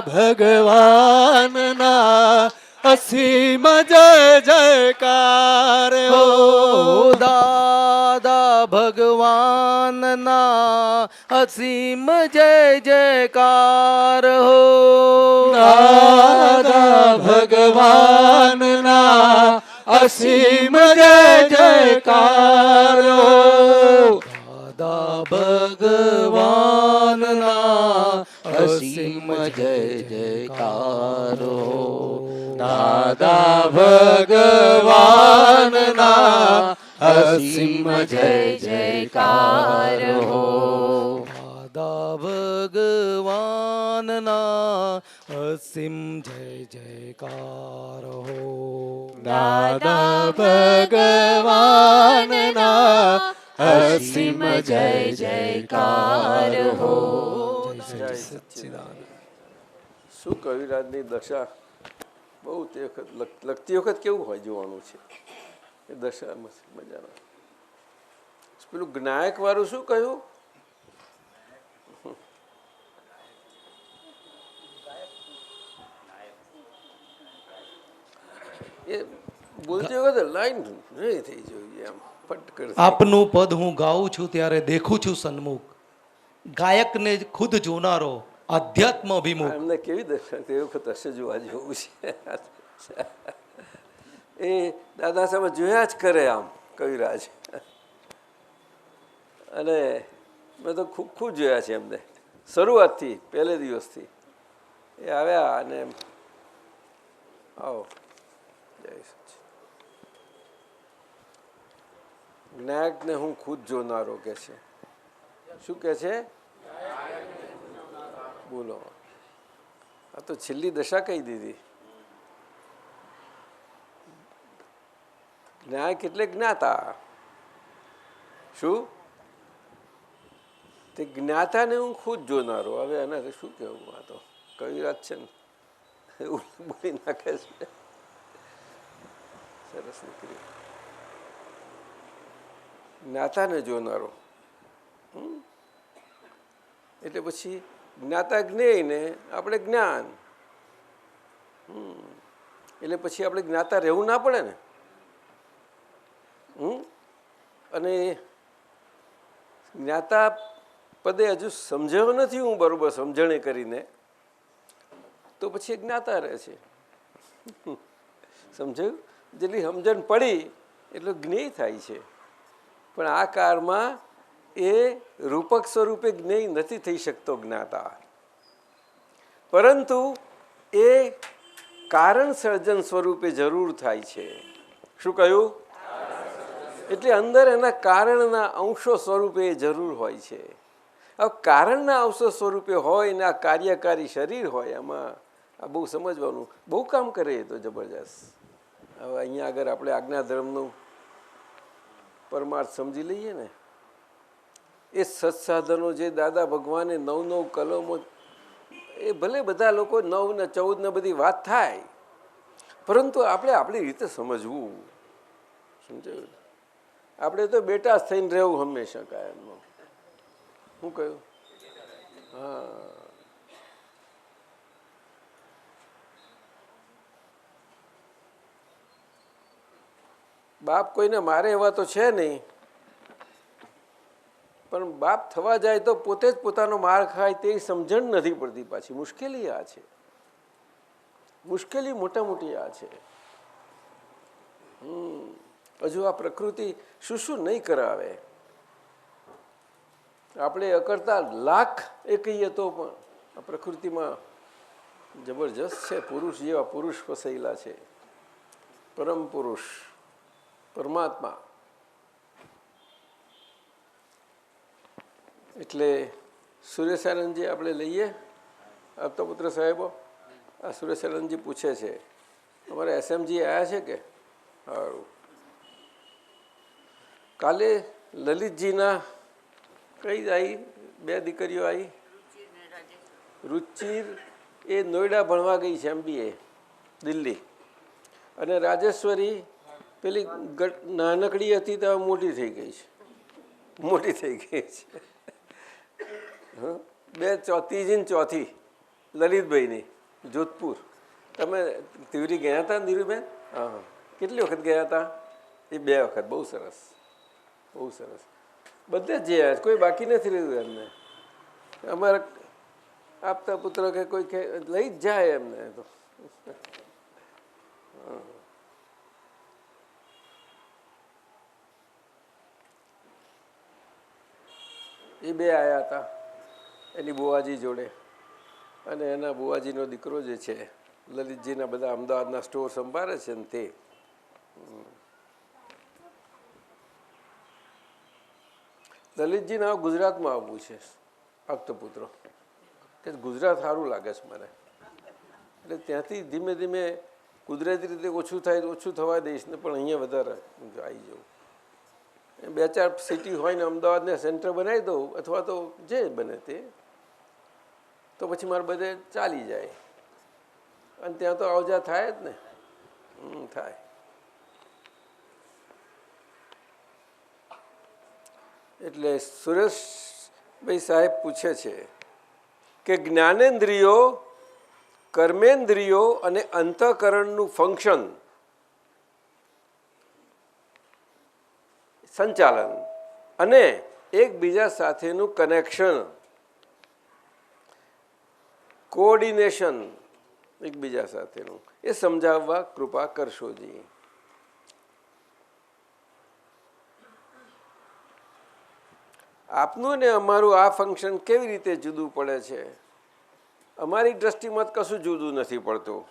ભગવાનના અસીમ જય જયકાર હો. દાદા ભગવાનના અસીમ જય જયકાર હો. દાદા ભગવાનના અસીમ જય જયકાર હો. દાદા ભગવાનના અસીમ જય જયકાર હો. દાદા ભગવાનના અસીમ જય જયકાર હો. દાદા ભગવાનના અસીમ જય જયકાર હો. દાદા ભગવાનના અસીમ જય જયકાર હો. જય સચ્ચિદાનંદ. શું કવિરાજની દશા બહુ તે વખત લખતી વખત કેવું હોય જોવાનું છે એ દશા મજાનો. પેલું જ્ઞાયક વાળું શું કહ્યું? એ બોલતી વખતે લાઈન નહીં થઈ જોઈએ આમ ફટકર. આપનું પદ હું ગાઉં છું ત્યારે દેખું છું સન્મુખ, ગાયકને ખુદ જોનારો આધ્યાત્મ અભિમુખ. એમને કેવી દશા તે વખત હશે જોવા જેવું છે. એ દાદા સામે જોયા જ કરે આમ કવિરાજ. અને મેં તો ખૂબ ખૂબ જોયા છે એમને શરૂઆતથી પહેલે દિવસથી. એ આવ્યા અને આવો જય સચ્ચિદાનંદ. જ્ઞાયકને હું ખુદ જોનારો કે છે. શું કે છે? બોલો. આ તો છેલ્લી દશા કહી દીધી. જ્ઞાયક એટલે જ્ઞાતા. શું? તે જ્ઞાતાને હું ખુદ જોનારો. હવે એના શું કહેવું? આ તો કવિરાજ છે ને એવું બોલી નાખે છે. સરસ નીકળી. જ્ઞાતાને જોનારો એટલે પછી જ્ઞાતા જ્ઞેય ને આપણે જ્ઞાન. એટલે પછી આપણે જ્ઞાતા રહેવું ના પડે ને. અને જ્ઞાતા પદે હજુ સમજાયો નથી હું બરોબર સમજણે કરીને, તો પછી એ જ્ઞાતા રહે છે. સમજાયું? જેટલી સમજણ પડી એટલું જ્ઞેય થાય છે. પણ આ કાળમાં એ રૂપક સ્વરૂપે જ્ઞેય નથી થઈ શકતો જ્ઞાતા, પરંતુ એ કારણ સર્જન સ્વરૂપે જરૂર થાય છે. શું કહ્યું? એટલે અંદર એના કારણના અંશો સ્વરૂપે એ જરૂર હોય છે. હવે કારણના અંશો સ્વરૂપે હોય ને આ કાર્યકારી શરીર હોય, એમાં આ બહુ સમજવાનું, બહુ કામ કરે એ તો જબરજસ્ત. હવે અહીંયા આગળ આપણે આજ્ઞાધર્મનું પરમાર્થ સમજી લઈએ ને, એ સત્સાધનો જે દાદા ભગવાને 9 કલમો, એ ભલે બધા લોકો 9 ને 14 ને બધી વાત થાય, પરંતુ આપણે આપણી રીતે સમજવું. સમજાયું? આપણે તો બેટા થઈને રહેવું હંમેશા કાયમનું. શું કહ્યું? હા, બાપ કોઈને મારે એવા તો છે નહીં, પણ બાપ થવા જાય તો પોતે જ પોતાનો માર ખાય તે સમજણ નથી પડતી. પાછી મુશ્કેલી આ છે. મુશ્કેલી મોટા મોટી આ છે. હજુ આ પ્રકૃતિ શું શું નહીં કરાવે. આપણે અકર્તા લાખ એ કહીએ તો પણ આ પ્રકૃતિમાં જબરજસ્ત છે. પુરુષ જેવા પુરુષ ફસાયેલા છે. પરમ પુરુષ પરમાત્મા. એટલે સુરેશાનંદજી આપણે લઈએ. આપતા પુત્ર સાહેબો, આ સુરેશાનંદજી પૂછે છે અમારે એસએમજી આવ્યા છે કે? સારું. કાલે લલિતજીના કઈ આવી 2 દીકરીઓ આવી. રુચિર એ નોઈડા ભણવા ગઈ છે, MBA દિલ્હી. અને રાજેશ્વરી પેલી નાનકડી હતી તો મોટી થઈ ગઈ છે. મોટી થઈ ગઈ છે. 2 ત્રીજી ને ચોથી લલિતભાઈની જોધપુર. તમે તિવરી ગયા હતા નીરુબેન? હા હા. કેટલી વખત ગયા હતા? એ 2 વખત. બહુ સરસ, બહુ સરસ. બધે જ જયા, કોઈ બાકી નથી રહ્યું એમને. અમારા આપતા પુત્ર કે કોઈ લઈ જ જાય એમને તો. એ 2 આવ્યા હતા એની બુવાજી જોડે, અને એના બુવાજીનો દીકરો જે છે લલિતજીના બધા અમદાવાદના સ્ટોર સંભાળે છે ને તે. લલિતજીને હવે ગુજરાતમાં આવવું છે આપતપુત્રો, કે ગુજરાત સારું લાગે છે મને, એટલે ત્યાંથી ધીમે ધીમે કુદરતી રીતે ઓછું થાય તો ઓછું થવા દઈશ ને, પણ અહીંયા વધારે આવી જવું. 2-4 સિટી હોય ને અમદાવાદને સેન્ટર બનાવી દઉં, અથવા તો જે બને તે, તો પછી મારે બધે ચાલી જાય. અને ત્યાં તો આવજા થાય જ ને. થાય. એટલે સુરેશભાઈ સાહેબ પૂછે છે કે જ્ઞાનેન્દ્રિયો, કર્મેન્દ્રિયો અને અંતઃકરણનું ફંક્શન, સંચાલન અને એકબીજા સાથેનું કનેક્શન, કોઓર્ડિનેશન એકબીજા સાથેનું, એ સમજાવવા કૃપા કરશોજી. આપનું ને અમારું આ ફંક્શન કેવી રીતે જુદું પડે છે? અમારી દ્રષ્ટિમાં કશું જુદું નથી પડતું,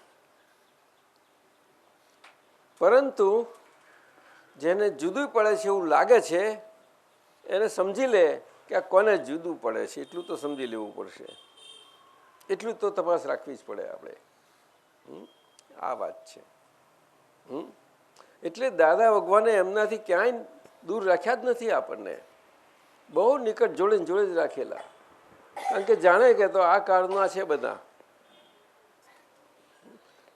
પરંતુ જેને જુદું પડે છે એવું લાગે છે એને સમજી લે કે આ કોને જુદું પડે છે, એટલું તો સમજી લેવું પડશે. એટલું તો તપાસ રાખવી જ પડે આપણે. આ વાત છે. એટલે દાદા ભગવાને એમનાથી ક્યાંય દૂર રાખ્યા જ નથી આપણને, બહુ નિકટ જોડે જોડે જ રાખેલા. કારણ કે જાણે કે તો આ કાળના છે બધા,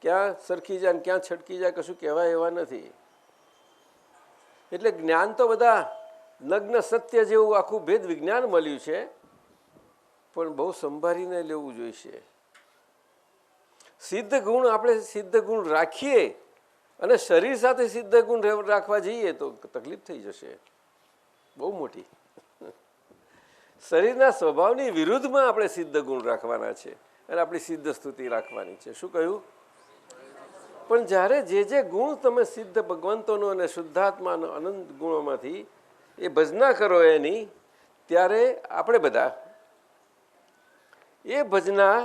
ક્યાં સરખી જાય ને ક્યાં છટકી જાય કશું કહેવાય એવા નથી. એટલે જ્ઞાન તો બધા નગ્ન સત્ય જેવું આખું ભેદ વિજ્ઞાન મળ્યું છે, પણ બહુ સંભાળીને લેવું જોઈશે. સિદ્ધ ગુણ આપણે સિદ્ધ ગુણ રાખીએ અને શરીર સાથે સિદ્ધ ગુણ રાખવા જઈએ તો તકલીફ થઈ જશે બહુ મોટી. શરીરના સ્વભાવની વિરુદ્ધમાં આપણે સિદ્ધ ગુણ રાખવાના છે અને આપણી સિદ્ધ સ્તુતિ રાખવાની છે. શું કહ્યું? પણ જ્યારે જે ગુણ તમે સિદ્ધ ભગવંતોનો અને શુદ્ધાત્માનો અનંત ગુણોમાંથી એ ભજના કરો એની, ત્યારે આપણે બધા એ ભજના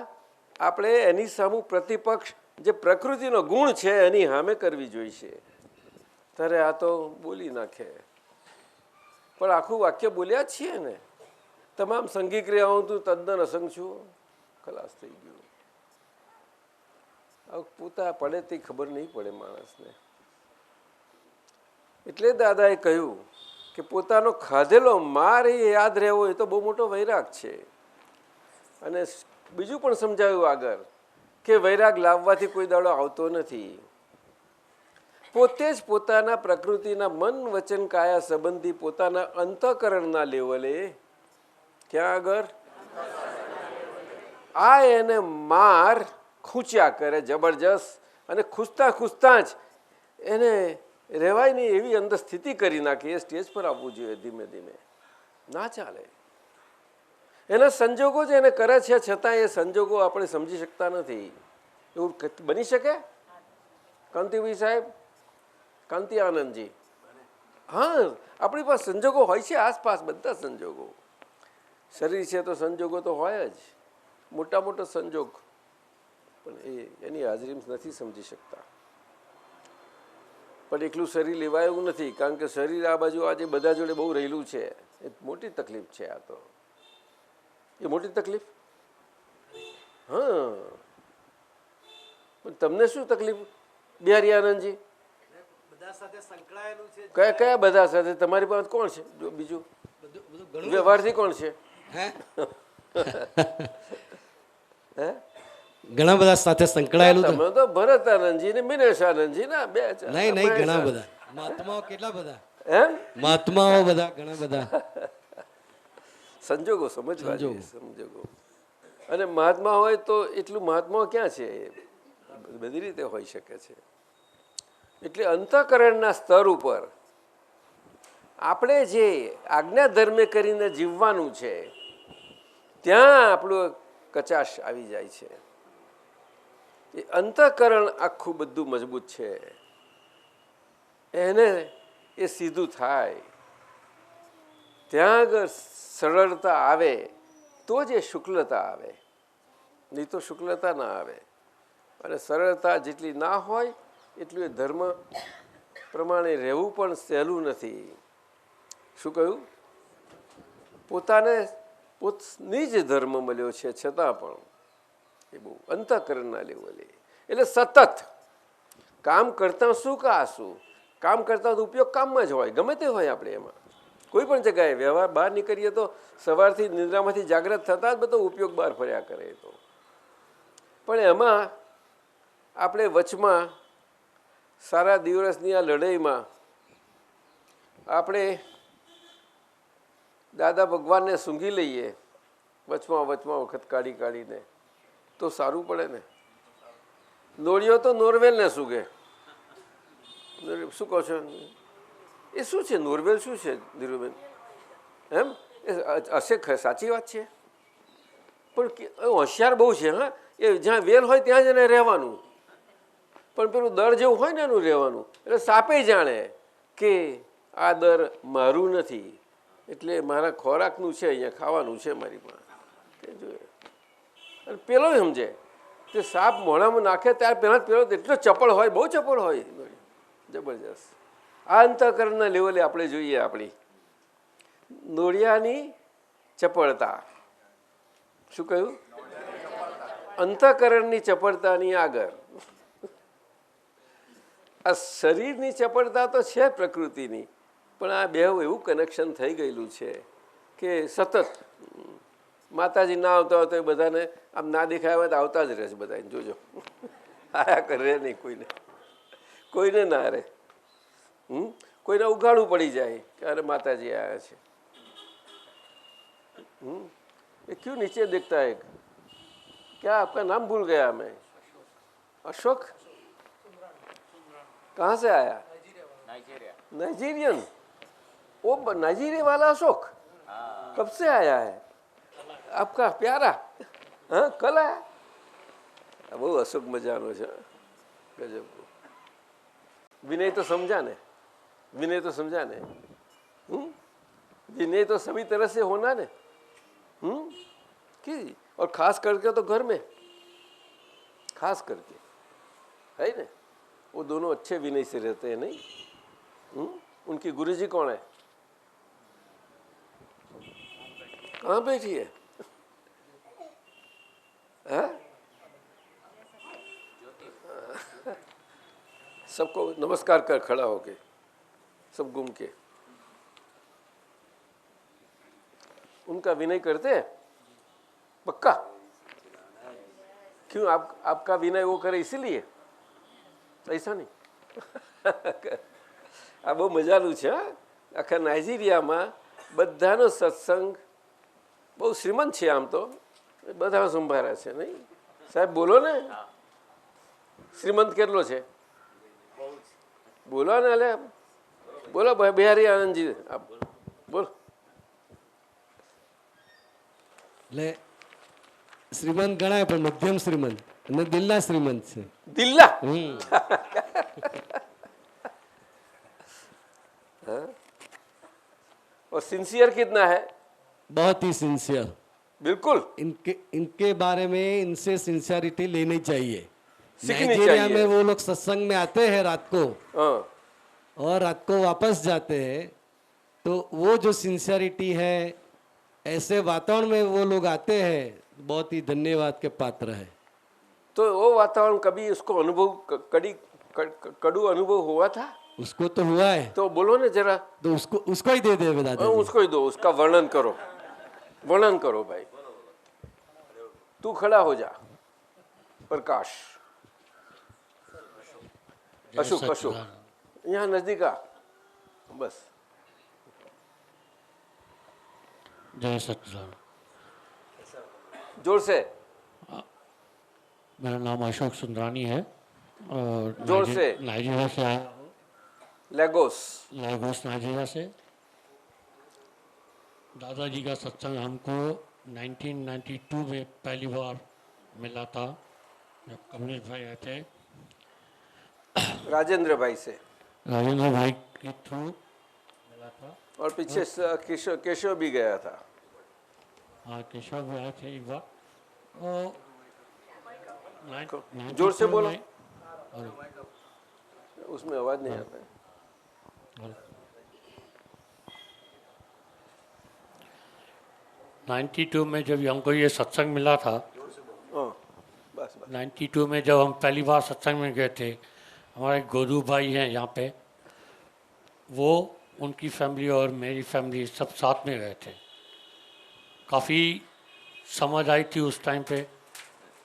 આપણે એની સામું પ્રતિપક્ષ જે પ્રકૃતિનો ગુણ છે એની સામે કરવી જોઈશે. ત્યારે આ તો બોલી નાખે, પણ આખું વાક્ય બોલ્યા જ છીએ ને. તમામ સંગી ક્રિયાઓ તું તદ્દન અસંગ છું, ખલાસ થઈ ગયું. પોતા પડે તે ખબર નહીં પડે માણસને. એટલે દાદાએ કહ્યું કે પોતાનો ખાધેલો માર એ યાદ રહેવો એ તો બહુ મોટો વૈરાગ છે. અને બીજું પણ સમજાવ્યું આગળ કે વૈરાગ લાવવાથી કોઈ દાડો આવતો નથી. પોતે જ પોતાના પ્રકૃતિના મન વચન કાયા સંબંધી પોતાના અંતઃકરણના લેવલે, ક્યાં આગળ આ એને માર ખૂંચ્યા કરે જબરજસ્ત, અને ખૂંચતા ખૂંચતા જ એને રહેવાય નહીં એવી અંદર સ્થિતિ કરી નાખે. એ સ્ટેજ પર આવવું જોઈએ ધીમે ધીમે, ના ચાલે. એના સંજોગો જ એને કરે છે, છતાં એ સંજોગો આપણે સમજી શકતા નથી. એવું બની શકે? કાંતિભાઈ સાહેબ, કાંતિ આનંદજી, હા, આપણી પાસે સંજોગો હોય છે આસપાસ, બધા સંજોગો. શરીર છે તો સંજોગો તો હોય જ, મોટા મોટો સંજોગ, પણ એની હાજરી નથી સમજી શકતા. પણ એકલું શરીર લેવાય એવું નથી, કારણ કે શરીર આ બાજુ આજે બધા જોડે બહુ રહેલું છે. એ મોટી તકલીફ છે. આ તો એ મોટી તકલીફ. હા, પણ તમને શું તકલીફ બિહારી આનંદજી? કયા કયા બધા સાથે? તમારી પાસે કોણ છે બીજું? વ્યવહારથી કોણ છે? હે, ઘણા બધા સાથે સંકળાયેલું. તમે તો ભરત આનંદજી ને મિનેશ આનંદજી ના બે નહીં ઘણા બધા મહાત્માઓ, કેટલા બધા એમ મહાત્માઓ, બધા ઘણા બધા સંજોગો સમજવા જોઈએ. સંજોગો અને મહાત્મા હોય તો એટલું મહાત્મા ક્યાં છે? બધી રીતે હોઈ શકે છે. એટલે અંતઃકરણના સ્તર ઉપર આપણે જે આજ્ઞા ધર્મે કરીને જીવવાનું છે ત્યાં આપણું કચાશ આવી જાય છે. એ અંતઃકરણ આખું બધું મજબૂત છે, એને એ સીધું થાય ત્યાં આગળ સરળતા આવે તો જ એ શુક્લતા આવે, નહીં તો શુક્લતા ના આવે. અને સરળતા જેટલી ના હોય એટલું એ ધર્મ પ્રમાણે રહેવું પણ સહેલું નથી. શું કહ્યું? પોતાને પોતની જ ધર્મ મળ્યો છે છતાં પણ એ બહુ અંતઃકરણના લેવલે. એટલે સતત કામ કરતા શું કાશું, કામ કરતા ઉપયોગ કામમાં જ હોય, ગમે તે હોય. આપણે એમાં કોઈ પણ જગ્યાએ વ્યવહાર બહાર નીકળીએ તો સવારથી નિંદ્રામાંથી જાગ્રત થતાં જ બધો ઉપયોગ બહાર ફર્યા કરે. તો પણ એમાં આપણે વચમાં સારા દિવસની આ લડાઈમાં આપણે દાદા ભગવાનને સૂંઘી લઈએ વચમાં વખત કાઢી કાઢીને તો સારું પડે ને. નોળિયો તો નોરવેલને સૂંઘે. શું કહો છો? એ શું છે નોરવેલ? શું છે ધીરુબેન? એમ એ હશે, સાચી વાત છે. પણ હોશિયાર બહુ છે. હા, એ જ્યાં વેલ હોય ત્યાં જ એને રહેવાનું, પણ પેલું દર જેવું હોય ને એનું રહેવાનું. એટલે સાપે જાણે કે આ દર મારું નથી, એટલે મારા ખોરાકનું છે, અહીંયા ખાવાનું છે મારી પાસે. જોઈએ અને પેલો સમજે કે સાપ મોઢામાં નાખે ત્યાર પહેલાં પેલો એટલો ચપળ હોય, બહુ ચપળ હોય, જબરજસ્ત. આ અંતઃકરણના લેવલે આપણે જોઈએ આપણી નોળિયાની ચપળતા. શું કહ્યું? અંતઃકરણની ચપળતાની આગળ આ શરીરની ચપળતા તો છે પ્રકૃતિની, પણ આ બે એવું કનેક્શન થઈ ગયેલું છે કે સતત માતાજી ના આવતા હોય તો એ બધાને આમ ના દેખાય હોય તો આવતા જ રહે છે બધા. જોજો આયા કરે નહીં, કોઈને ના રહે. કોઈને ઉઘાડું પડી જાય કે અરે માતાજી આવ્યા છે. ये क्यों नीचे देखता है? क्या आपका नाम भूल गया मैं? अशोक कहाँ से आया? नाइजीरियन. वो नाइजीरिया वाला अशोक कब से आया है आपका प्यारा? हाँ, कल आया. वो अशोक मजानो છે, गजब. विनय तो समझा ने, विनय तो समझा ने. विनय तो सभी तरह से होना ने. कि और खास करके तो घर में खास करके है ना, वो दोनों अच्छे विनय से रहते हैं. नहीं, उनकी गुरुजी कौन है? कहाँ बैठी है? हाँ? सबको नमस्कार कर खड़ा होके सब घूम के उनका विनय करते हैं पक्का? क्यों आपका विनय वो करे इसीलिए? ऐसा नहीं. આ બહુ મજાનું છે. આખા નાઇજીરિયામાં બધાનો સત્સંગ બહુ શ્રીમંત છે. આમ તો બધા સંભાળ્યા છે. નહીં સાહેબ? બોલો ને, શ્રીમંત કેટલો છે? બોલો ને. એટલે બોલો બિહારી આનંદજી, બોલો. એટલે શ્રીમંત ગણાય પણ મધ્યમ શ્રીમંત અને દિલ્લા શ્રીમંત છે. દિલ્લા और सिंसियर कितना है? बहुत ही सिंसियर. बिल्कुल. इनके बारे में इनसे सिंसियरिटी लेनी चाहिए. सीखनी नाइजीरिया चाहिए. में वो लोग सत्संग में आते हैं रात को हाँ, और रात को वापस जाते हैं, तो वो जो सिंसियरिटी है, ऐसे वातावरण में वो लोग आते हैं, बहुत ही धन्यवाद के पात्र है. तो वो वातावरण कभी उसको अनुभव कड़ू अनुभव हुआ था? उसको तो हुआ है. तो बोलो ना जरा. तो उसको ही दे दे दादा. उसको ही दो, उसका वर्णन करो. वर्णन करो भाई. तू खड़ा हो जा. प्रकाश. अशोक, अशोक यहाँ नजदीक आ. बस. जय सच्चिदानंद. जोर से मेरा नाम अशोक सुंदरानी है और जोर से। नाइजीरिया से आया हूँ, लेगोस। लागोस नाइजीरिया से। दादाजी का सत्संग हमको 1992 में पहली बार मिला था, जब कम्युनिस्ट भाई आए थे। राजेंद्र भाई से राजेंद्र भाई के थ्रू मिला था। और पीछे केशव केशव भी गया था। हाँ, केशव भी आए थे एक बार। और जोर से बोलो। और उसमें आवाज नहीं आता है। 92 में जब हमको ये सत्संग मिला था, हाँ, बस बस। 92 में जब हम पहली बार सत्संग में गए थे, हमारे गोरू भाई हैं यहाँ पे, वो उनकी फैमिली और मेरी फैमिली सब साथ में गए थे। काफ़ी समझ आई थी उस टाइम पे।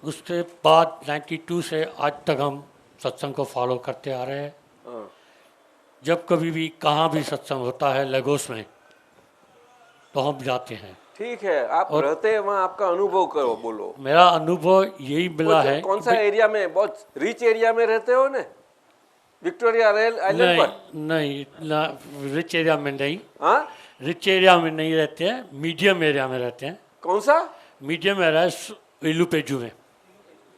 उसके बाद 92 से आज तक हम सत्संग को फॉलो करते आ रहे हैं। हाँ, जब कभी भी कहाँ भी सत्संग होता है लेगोस में, तो हम जाते हैं। ठीक है, आप रहते हैं वहाँ, आपका अनुभव करो, बोलो। मेरा अनुभव यही मिला है। कौन सा एरिया में? बहुत रिच एरिया में रहते हो ने? विक्टोरिया आइलैंड पर? नहीं, रिच एरिया में नहीं। हाँ, रिच एरिया में नहीं रहते हैं, मीडियम एरिया में रहते हैं। कौन सा? मीडियम एरिया है इलूपेजू में।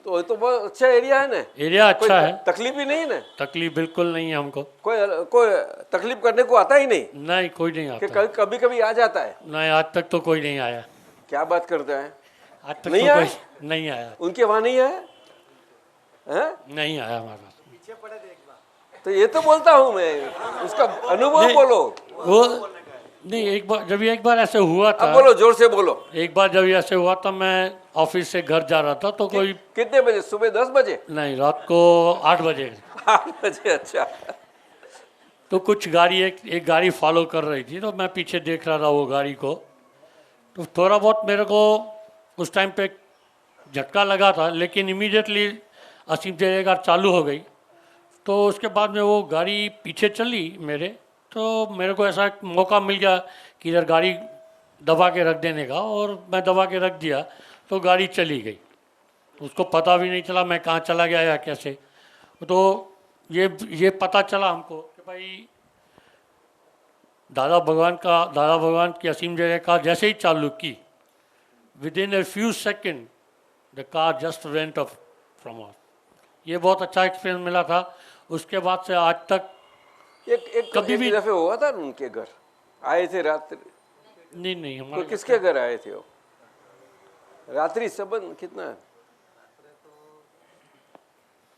तो ये तो बहुत अच्छा एरिया है ना। एरिया अच्छा है, तकलीफ ही नहीं ना? तकलीफ बिल्कुल नहीं है हमको। कोई तकलीफ करने को आता ही नहीं नहीं, कोई नहीं कि आता। कभी कभी आ जाता है? नहीं, आज तक तो कोई नहीं आया। क्या बात करते हैं? आज तक नहीं तो आया? कोई नहीं आया। उनके वहां नहीं है? हैं? नहीं आया हमारे पास। तो ये तो बोलता हूँ मैं, उसका अनुभव नहीं। बोलो। वो नहीं, एक बार ऐसे हुआ अब था। बोलो, जोर से बोलो। एक बार जब ऐसे हुआ था, मैं ऑफिस से घर जा रहा था तो कोई कितने बजे? सुबह 10 बजे? नहीं, रात को 8 बजे। 8 बजे? अच्छा। तो कुछ गाड़ी एक गाड़ी फॉलो कर रही थी, तो मैं पीछे देख रहा था वो गाड़ी को। तो थोड़ा बहुत मेरे को उस टाइम पे झटका लगा था, लेकिन इमीडिएटली असीम जयकार चालू हो गई। तो उसके बाद में वो गाड़ी पीछे चली मेरे, तो मेरे को ऐसा मौका मिल गया कि इधर गाड़ी दबा के रख देने का, और मैं दबा के रख दिया तो गाड़ी चली गई। उसको पता भी नहीं चला मैं कहाँ चला गया या कैसे। तो ये पता चला हमको कि भाई दादा भगवान की असीम जयकार जैसे ही चालू की, with in a few second the car just went of from us. ये बहुत अच्छा एक्सपीरियंस मिला था। उसके बाद से आज तक एक कभी भी दफे हुआ था उनके घर आए थे रात्रि? नहीं तो हमारे किसके घर आए थे वो? रात्रि संबंध कितना है?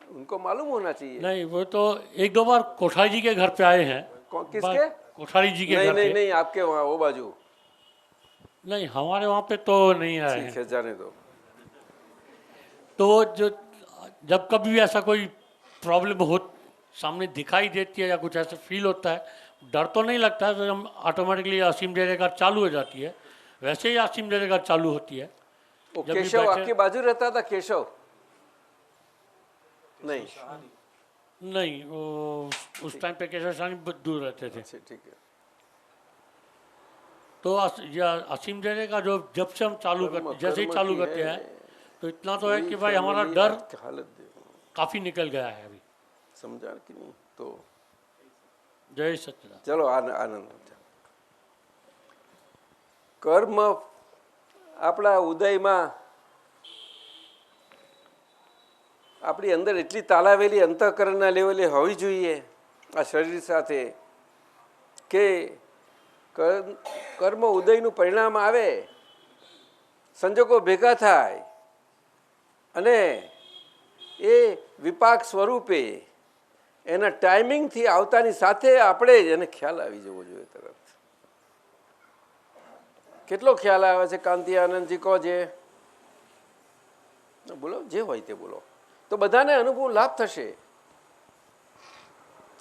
उनको मालूम होना चाहिए। नहीं, वो तो एक दो बार कोठारी जी के घर पे आए हैं। किसके? कोठारी जी के नहीं घर नहीं पे। नहीं, आपके वहाँ वो बाजू। नहीं, हमारे वहाँ पे तो नहीं आए ठीक हैं। है, जाने दो। तो जब कभी भी ऐसा कोई प्रॉब्लम हो सामने दिखाई देती है या कुछ ऐसा फील होता है, डर तो नहीं लगता है, तो हम ऑटोमेटिकली असीम जयकार चालू हो जाती है। वैसे ही असीम जयकार चालू होती है। वो जब भी केशव बैठे- आपके बाजू रहता था? केशव नहीं? नहीं, वो उस टाइम पे केशव सानी दूर रहते थे। अच्छा, ठीक है। तो असीम जयकार जब से हम चालू करते, जैसे ही कर्म चालू की करते है। हैं, तो इतना तो है कि भाई वही हमारा family डर आज की हालत देखो, काफ़ी निकल गया है अभी। समझा कि नहीं? तो जय सच्चिदानंद। चलो आनंद। કર્મ આપણા ઉદયમાં આપણી અંદર એટલી તાલાવેલી અંતઃકરણના લેવલે હોવી જોઈએ આ શરીર સાથે કે કર્મ ઉદયનું પરિણામ આવે, સંજોગો ભેગા થાય અને એ વિપાક સ્વરૂપે એના ટાઈમિંગથી આવતાની સાથે આપણે જ એને ખ્યાલ આવી જવો જોઈએ તરત. કેટલો ખ્યાલ આવે છે કાંતિ આનંદજી? કહો જે બોલો, જે હોય તે બોલો. તો બધાને અનુભવ લાભ થશે,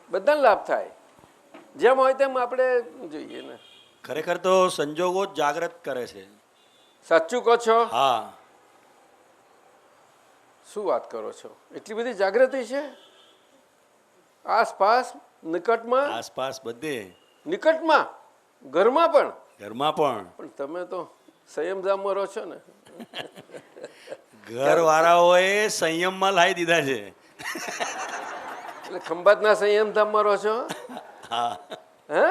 બધાને લાભ થાય. જેમ હોય તેમ આપણે જોઈએ ને. ખરેખર તો સંજોગો જ જાગૃત કરે છે. સાચું કહો છો? હા, શું વાત કરો છો? એટલી બધી જાગૃતિ છે આસપાસ, નિકટમાં? આસપાસ બધે, નિકટમાં, ઘરમાં પણ. ઘરમાં પણ. પણ તમે તો સંયમધામમાં રહો છો ને, ઘર વાળાઓએ સંયમમાં લાવી દીધા છે. એટલે ખંભાતના સંયમધામમાં રહો છો? હા, હે?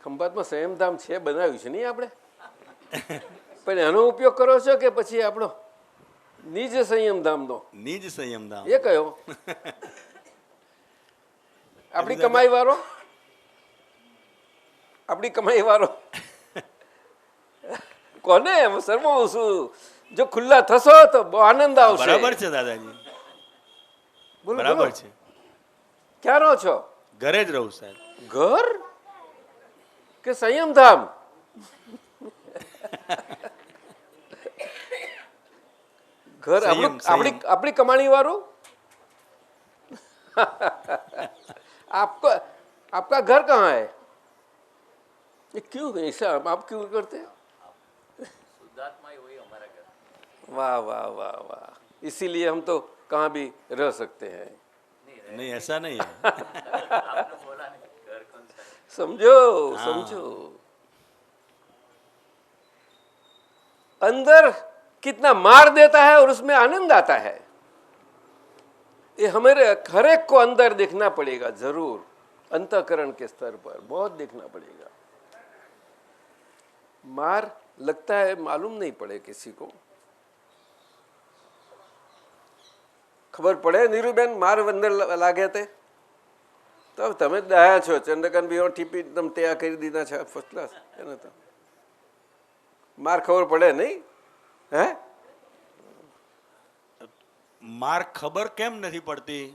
ખંભાતમાં સંયમધામ છે, બનાવ્યું છે નહીં આપણે? પણ એનો ઉપયોગ કરો છો કે પછી આપણો નિજ સંયમધામનો? નિજ સંયમધામ. એ કયો? આપણી કમાઈ વાળો? આપણી કમાઈ વાળો કોને એમ શરમાવું છું? જો ખુલ્લા થશો તો બહુ આનંદ આવશે. બરાબર છે દાદાજી, બોલો, બરાબર બોલો. છે. ક્યાં રહો છો? ઘરે જ રહું સાહેબ. ઘર કે સંયમધામ? ઘર સંયમ, આપણી આપણી કમાણી વાળું? आपका आपका घर कहाँ है? ये क्यों ऐसा आप क्यों करते? वाह वाह वाह वाह, इसीलिए हम तो कहाँ भी रह सकते हैं. નહીં ऐसा नहीं है. समझो समझो. अंदर कितना मार देता है और उसमें आनंद आता है, ये हमारे हर एक को अंदर देखना पड़ेगा जरूर. अंतःकरण के स्तर पर बहुत देखना पड़ेगा. मार लगता है मालूम नहीं पड़े किसी को. ખબર પડે નીરુબેન માર અંદર લાગે તે? તો તમે દયા છો, ચંદ્રકાંત ભાઈ ટીપી તમે તૈયાર કરી દીધા છે ફર્સ્ટ ક્લાસ. એને તો માર ખબર પડે નહીં? હે? માર ખબર કેમ નથી પડતી?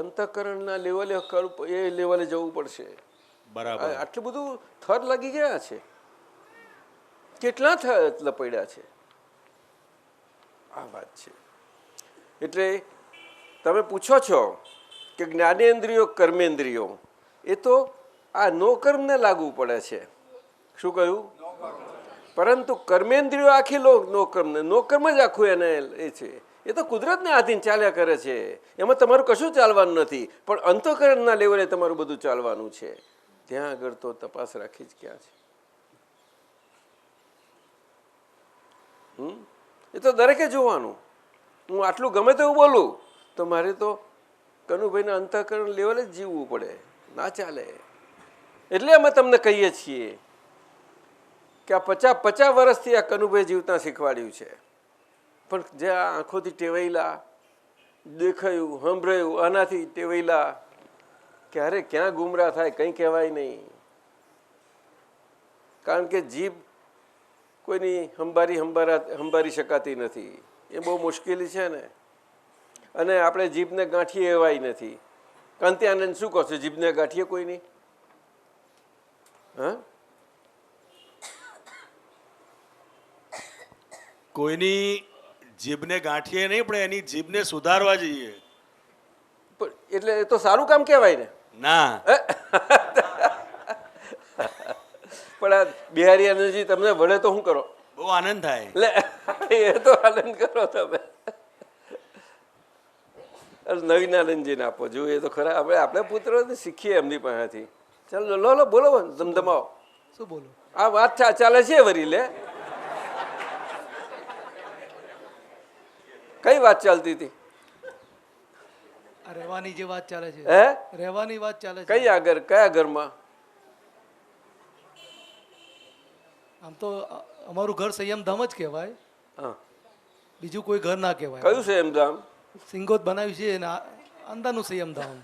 અંતઃકરણના લેવલે એ લેવલે જવું પડશે. બરાબર. આટલું બધું થર લાગી ગયા છે. કેટલા થર પડ્યા છે? આ વાત છે. એટલે તમે પૂછો છો કે જ્ઞાનેન્દ્રિયો કર્મેન્દ્રિયો એ તો આ નોકર્મને લાગુ પડે છે. શું કહ્યું? પરંતુ કર્મેન્દ્રિયો આખી નોકર્મને, નોકર્મ જ આખું એને એ છે. એ તો કુદરતને આધીન ચાલ્યા કરે છે, એમાં તમારું કશું ચાલવાનું નથી. પણ અંતઃકરણના લેવલે તમારું બધું ચાલવાનું છે. ત્યાં આગળ તો તપાસ રાખી જ ક્યાં છે? એ તો દરેકે જોવાનું. હું આટલું ગમે તેવું બોલું તો મારે તો કનુભાઈના અંતઃકરણ લેવલે જ જીવવું પડે, ના ચાલે. એટલે અમે તમને કહીએ છીએ કે આ 50 વર્ષથી આ કનુભાઈ જીવતા શીખવાડ્યું છે. પણ જે આ આંખોથી ટેવાયેલા, દેખાયું સાંભળ્યું આનાથી ટેવાયેલા, ક્યારે ક્યાં ગુમરા થાય કંઈ કહેવાય નહીં. કારણ કે જીભ કોઈની હંબારી શકાતી નથી. એ બહુ મુશ્કેલી છે ને. અને આપણે જીભને ગાંઠીએ એવાય નથી. કાંત્યાનંદ શું કહો છો? જીભને ગાંઠીએ કોઈ નહીં? હા, કોઈની જીભને ગાંઠીએ નહીં, પણ એની જીભને સુધારવા જઈએ. પણ એટલે એ તો સારું કામ કહેવાય ને. ના, પણ આ બિહારી આનંદજી તમને વળે તો શું કરો? બહુ આનંદ થાય. લે, એ તો આનંદ કરો તમે. નવીન આનંદજીને આપો. જો એ તો ખરા આપણે પુત્રો શીખીએ એમની પાસેથી. ચાલો લો લો, બોલો ધમધમાવો. શું બોલું? આ વાત ચાલે છે વરી. લે, કઈ વાત ચાલતી હતી? આ રહેવાની જે વાત ચાલે છે, હે? રહેવાની વાત ચાલે છે. કઈ આગળ? કયા ઘરમાં? આમ તો અમારું ઘર સંયમધામ જ કહેવાય, હા, બીજું કોઈ ઘર ના કહેવાય. કયું છે એમ ધામ? સિંગોત બનાવ્યું છે અને અંદરનું સંયમધામ.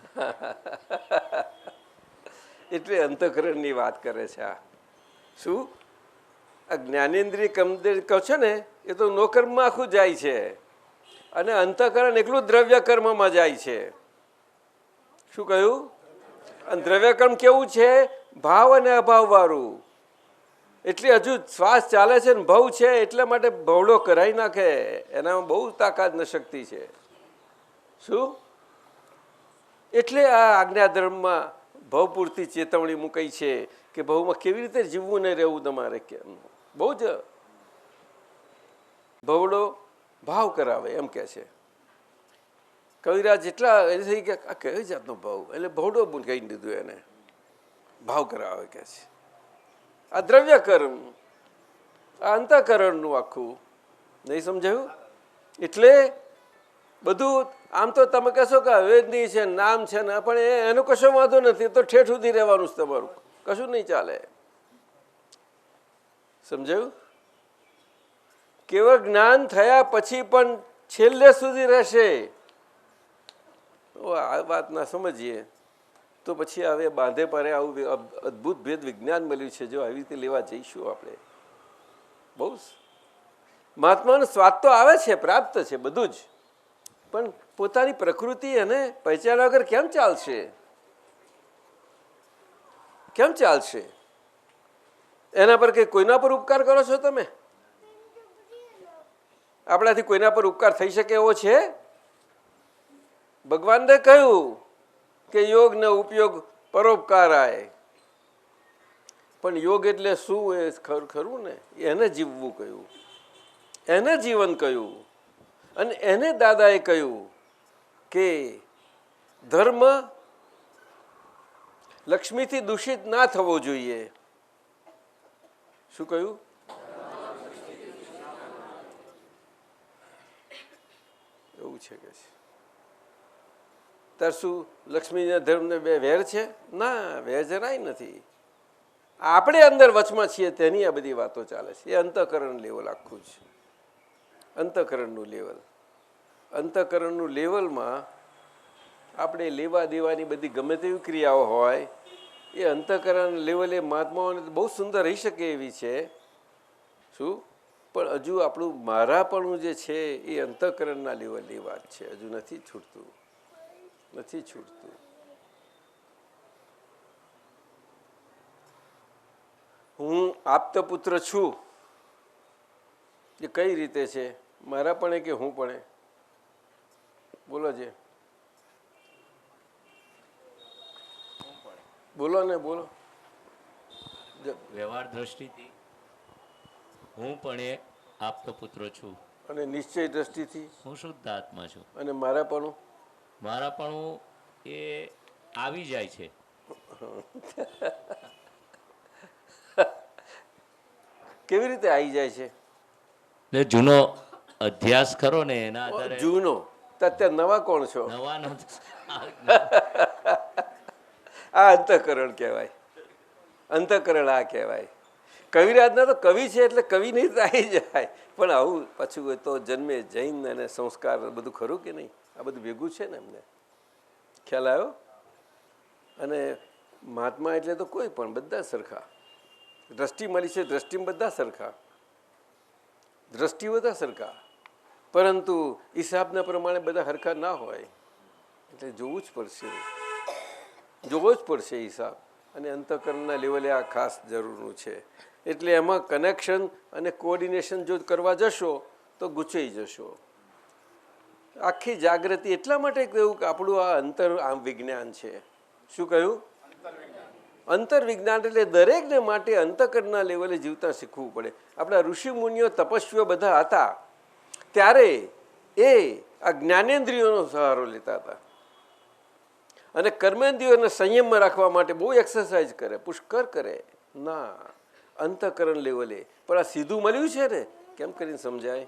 એટલે અંતઃકરણની વાત કરે છે. આ શું? આ જ્ઞાનેન્દ્રિય કમદેન્દ્રિય કહો છો ને, એ તો નોકર્મમાં આખું જાય છે. અને અંતઃકરણ એકલું દ્રવ્ય કર્મમાં જાય છે. શું કહ્યું? અને દ્રવ્ય કર્મ કેવું છે? ભાવ અને અભાવ વાળું. એટલે હજુ શ્વાસ ચાલે છે ને ભાવ છે, એટલા માટે ભવડો કરાવી નાખે. એનામાં બહુ તાકાત ને શક્તિ છે. શું? એટલે આ આજ્ઞાધર્મમાં ભાવ પૂરતી ચેતવણી મૂકાઈ છે કે ભાવમાં કેવી રીતે જીવવું ને રહેવું તમારે. કેમ બહુ જ ભવડો ભાવ કરાવે એમ કે છે કવિરાજ. જેટલા એ થઈ કે આ કઈ જાતનો ભાવ, એટલે ભવડો કહી દીધું એને. ભાવ કરાવે કે છે. આ દ્રવ્ય કર્મ આ અંતઃકરણનું આખું. નહીં સમજાયું? એટલે બધું આમ તો તમે કહેશો કે અવેદની છે, નામ છે ને, પણ એનો કશો વાંધો નથી. તો ઠેઠ સુધી રહેવાનું છે તમારું, કશું નહીં ચાલે. સમજાયું? કેવળ જ્ઞાન થયા પછી પણ છેલ્લે સુધી રહેશે. આ વાત ના સમજીએ તો પછી હવે બાંધે પારે આવું અદ્ભુત ભેદ વિજ્ઞાન મળ્યું છે. જો આવી રીતે લેવા જઈશું આપણે, બહુ મહાત્માનો સ્વાદ તો આવે છે, પ્રાપ્ત છે બધું જ, પણ પોતાની પ્રકૃતિ એને પહેચાન્યા વગર કેમ ચાલશે? કેમ ચાલશે? એના પર કે કોઈના પર ઉપકાર કરો છો તમે? આપણાથી કોઈના પર ઉપકાર થઈ શકે એવો છે? ભગવાનને કહ્યું કે યોગ ને ઉપયોગ પરોપકારાય, પણ યોગ એટલે શું એ ખરું ને, એને જીવવું કહ્યું, એને જીવન કહ્યું. અને એને દાદાએ કહ્યું કે ધર્મ લક્ષ્મીથી દૂષિત ના થવો જોઈએ. શું કહ્યું? એવું છે કે તાર શું લક્ષ્મીના ધર્મને બે વેર છે? ના, વેર જરાય નથી. આપણે અંદર વચમાં છીએ તેની આ બધી વાતો ચાલે છે. એ અંતઃકરણ લેવલ આખું છે, અંતઃકરણનું લેવલ. અંતઃકરણનું લેવલમાં આપણે લેવા દેવાની બધી ગમે તેવી ક્રિયાઓ હોય એ અંતઃકરણ લેવલે મહાત્માઓને બહુ સુંદર રહી શકે એવી છે. શું? પણ હજુ આપણું મારાપણું જે છે એ અંતઃકરણના લેવલની વાત છે. હજુ નથી છૂટતું, નથી છૂટતું. હું આપતો પુત્ર છું એ કઈ રીતે છે? મારા પણ કે હું પણ? બોલો છે, બોલો ને, બોલો. વ્યવહાર દ્રષ્ટિથી હું પણ એક આપતો પુત્ર છું, અને નિશ્ચય દ્રષ્ટિથી હું શુદ્ધ આત્મા છું. અને મારા પણ મારા પણ એ આવી જાય છે. કેવી રીતે આવી જાય છે? એટલે જૂનો અધ્યાસ કરો ને એના આધારે. જૂનો તો અત્યારે નવા કોણ છો? નવા નો આ અંતઃકરણ કહેવાય, અંતઃકરણ આ કહેવાય. કવિરાજના તો કવિ છે એટલે કવિ નહીં આવી જાય, પણ આવું પાછું તો જન્મે જૈન અને સંસ્કાર બધું ખરું કે નહીં? આ બધું ભેગું છે ને, એમને ખ્યાલ આવ્યો? અને મહાત્મા એટલે તો કોઈ પણ બધા સરખા. દ્રષ્ટિ મળી છે, દ્રષ્ટિમાં બધા સરખા, દ્રષ્ટિ બધા સરખા, પરંતુ હિસાબના પ્રમાણે બધા સરખા ના હોય. એટલે જોવું જ પડશે, જોવો જ પડશે હિસાબ. અને અંતઃકરણના લેવલે આ ખાસ જરૂરનું છે. એટલે એમાં કનેક્શન અને કોઓર્ડિનેશન જો કરવા જશો તો ગુચવાઈ જશો. આખી જાગૃતિ એટલા માટે કહ્યું કે આપણું આ અંતર આમ વિજ્ઞાન છે. શું કહ્યું? અંતર્વિજ્ઞાન. એટલે દરેકને માટે અંતઃકરણના લેવલે જીવતા શીખવું પડે. આપણા ઋષિ મુનિઓ તપસ્વીઓ બધા હતા ત્યારે એ આ જ્ઞાનેન્દ્રિયોનો સહારો લેતા હતા અને કર્મેન્દ્રિયોને સંયમમાં રાખવા માટે બહુ એક્સરસાઇઝ કરે, પુષ્કર કરે. ના, અંતઃકરણ લેવલે. પણ આ સીધું મળ્યું છે ને, કેમ કરીને સમજાય?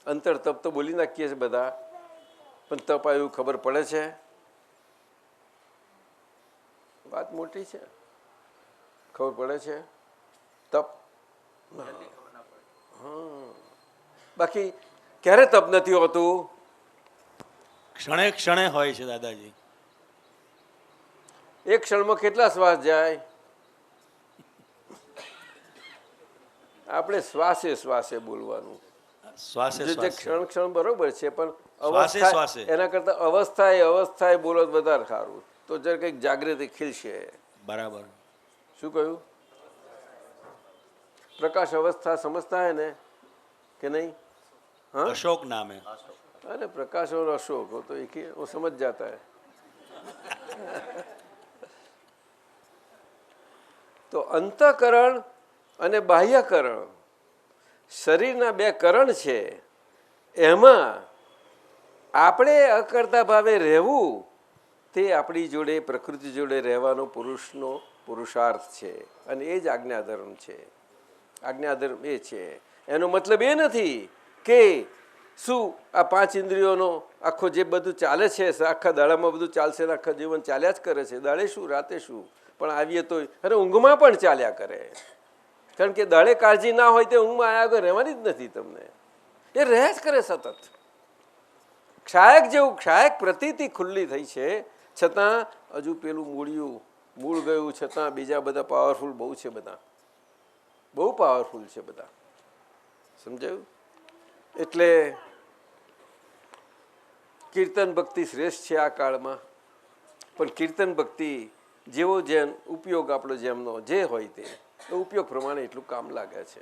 અંતર તપ તો બોલી નાખીએ છીએ બધા, પણ તપ આવ્યું ખબર પડે છે? વાત મોટી છે. ખબર પડે છે તપ? હા, બાકી ક્યારે તપ નથી હોતું? ક્ષણે ક્ષણે હોય છે દાદાજી. એક ક્ષણમાં કેટલા શ્વાસ જાય? આપણે શ્વાસે શ્વાસે બોલવાનું. શ્વાસે જે શ્વાસે. ક્ષણ ક્ષણ બરોબર છે, પણ શ્વાસે અવસ્થા શ્વાસે. એના કરતા અવસ્થાએ બોલો વધારે સારું. તો જરા કંઈક જાગૃતિ ખીલશે. બરાબર. શું કહ્યું? પ્રકાશ અवस्था समझता है ने कि नहीं? हाँ, અશોક નામે. अरे प्रकाश और अशोक हो तो एक ही, वो समझ जाता है. તો અંતઃકરણ અને બાહ્યકરણ શરીરના બે કરણ છે. એમાં આપણે અકર્તા ભાવે રહેવું તે આપણી જોડે પ્રકૃતિ જોડે રહેવાનો પુરુષનો પુરુષાર્થ છે અને એ જ આજ્ઞાધર્મ છે. આજ્ઞાધર્મ એ છે. એનો મતલબ એ નથી કે શું આ પાંચ ઇન્દ્રિયોનો આખો જે બધું ચાલે છે, આખા દાડામાં બધું ચાલશે ને આખા જીવન ચાલ્યા જ કરે છે, દાડે શું રાતે શું, પણ આવીએ તો અરે ઊંઘમાં પણ ચાલ્યા કરે. કારણ કે દાડે કાળજી ના હોય તે ઊંઘમાં આયા આગળ રહેવાની જ નથી તમને, એ રહે જ કરે સતત. ક્ષાયક જેવું ક્ષાયક પ્રતીતિ ખુલ્લી થઈ છે, છતાં હજુ પેલું મૂળ ગયું, છતાં બીજા બધા પાવરફુલ બહુ છે, બધા બહુ પાવરફુલ છે બધા. સમજાયું? એટલે કીર્તન ભક્તિ શ્રેષ્ઠ છે આ કાળમાં, પણ કીર્તન ભક્તિ જેવો જેમ ઉપયોગ આપણો જેમનો જે હોય તે ઉપયોગ પ્રમાણે એટલું કામ લાગે છે.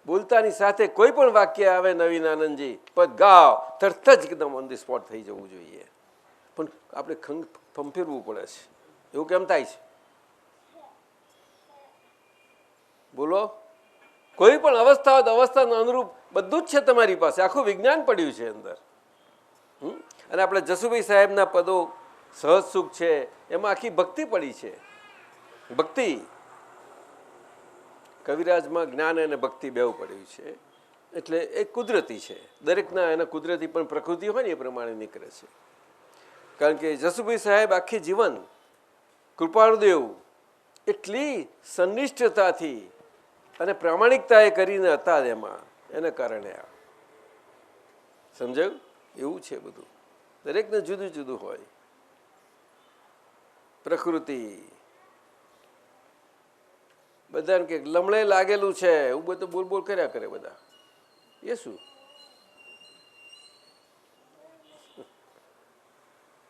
બોલતાની સાથે કોઈ પણ વાક્ય આવે, નવીન આનંદજી પદ ગાઓ, તરત જ એકદમ ઓન ધી સ્પોટ થઈ જવું જોઈએ. પણ આપણે ફંફેરવું પડે છે. એવું કેમ થાય છે? બોલો. કોઈ પણ અવસ્થાનું અનુરૂપ બધું જ છે તમારી પાસે, આખું વિજ્ઞાન પડ્યું છે અંદર. અને આપણે જસુભાઈ સાહેબના પદો સહજ સુખ છે, એમાં આખી ભક્તિ પડી છે. ભક્તિ કવિરાજમાં જ્ઞાન અને ભક્તિ બેઉ પડ્યું છે. એટલે એ કુદરતી છે, દરેકના એના કુદરતી પણ પ્રકૃતિ હોય ને એ પ્રમાણે નીકળે છે. કારણ કે જસુભાઈ સાહેબ આખી જીવન કૃપાળુદેવ એટલી સંનિષ્ઠતાથી અને પ્રામાણિકતાએ કરીને હતા એમાં, એના કારણે આ સમજાયું? એવું છે બધું, દરેકને જુદું જુદું હોય. પ્રકૃતિ બધાને કે લમણે લાગેલું છે એવું બધું બોલ બોલ કર્યા કરે બધા. એ શું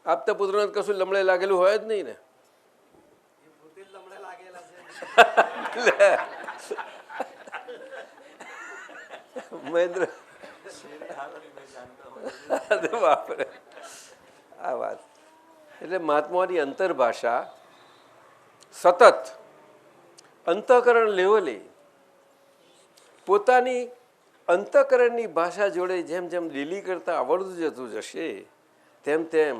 આપતા પુત્રોને કશું લમણે લાગેલું હોય જ નહીં ને. મહેન્દ્ર બાપરે આ વાત એટલે મહાત્માની અંતરભાષા સતત અંતઃકરણ લેવલે પોતાની અંતઃકરણની ભાષા જોડે જેમ જેમ લીલી કરતા આવડતું જતું જશે તેમ તેમ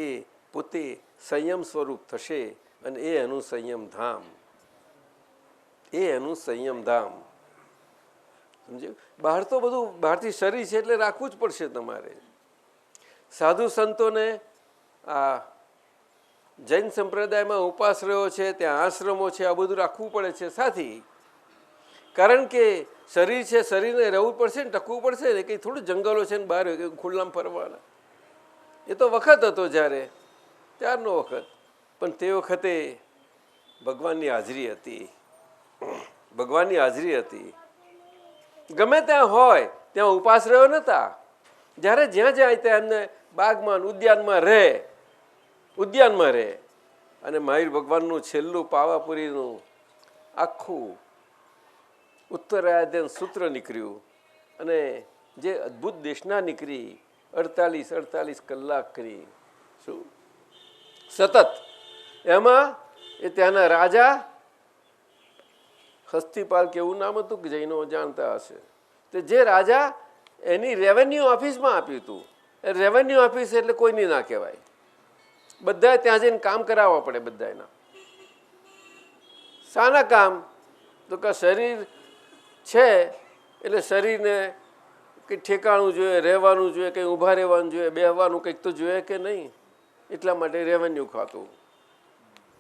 એ પોતે સંયમ સ્વરૂપ થશે. અને એ એનું સંયમ ધામ, એ એનું સંયમ ધામ. સમજ્યું? બહાર તો બધું બહારથી શરીર છે એટલે રાખવું જ પડશે તમારે. સાધુ સંતોને આ જૈન સંપ્રદાયમાં ઉપાશ્રયો છે, ત્યાં આશ્રમો છે, આ બધું રાખવું પડે છે સાથી. કારણ કે શરીર છે, શરીરને રહેવું પડશે ને, ટકવું પડશે ને. કંઈ થોડું જંગલો છે ને બહાર ખુલ્લામાં ફરવાના. એ તો વખત હતો જ્યારે, ત્યારનો વખત. પણ તે વખતે ભગવાનની હાજરી હતી, ભગવાનની હાજરી હતી. ગમે ત્યાં હોય ત્યાં ઉપાશ્રયો નહોતા. જ્યારે જ્યાં જાય ત્યાં એમને બાગમાં ઉદ્યાનમાં રહે. અને મહાવીર ભગવાનનું છેલ્લું પાવાપુરીનું આખું ઉત્તરાયધ્યન સૂત્ર નીકળ્યું. અને જે અદ્ભુત દેશના નીકળી 48 કલાક કરી શું સતત. એમાં એ ત્યાંના રાજા હસ્તિપાલ કેવું નામ હતું કે જૈનો જાણતા હશે. તે જે રાજા એની રેવન્યુ ઓફિસમાં આપ્યું હતું. એ રેવન્યુ ઓફિસ એટલે કોઈની ના કહેવાય. બધા ત્યાં જઈને કામ કરાવવા પડે બધા એના. શાના કામ? તો કે શરીર છે એટલે શરીરને કંઈક ઠેકાણું જોઈએ, રહેવાનું જોઈએ, કંઈ ઊભા રહેવાનું જોઈએ, બેહવાનું કંઈક તો જોઈએ કે નહીં. એટલા માટે રેવન્યુ ખાતું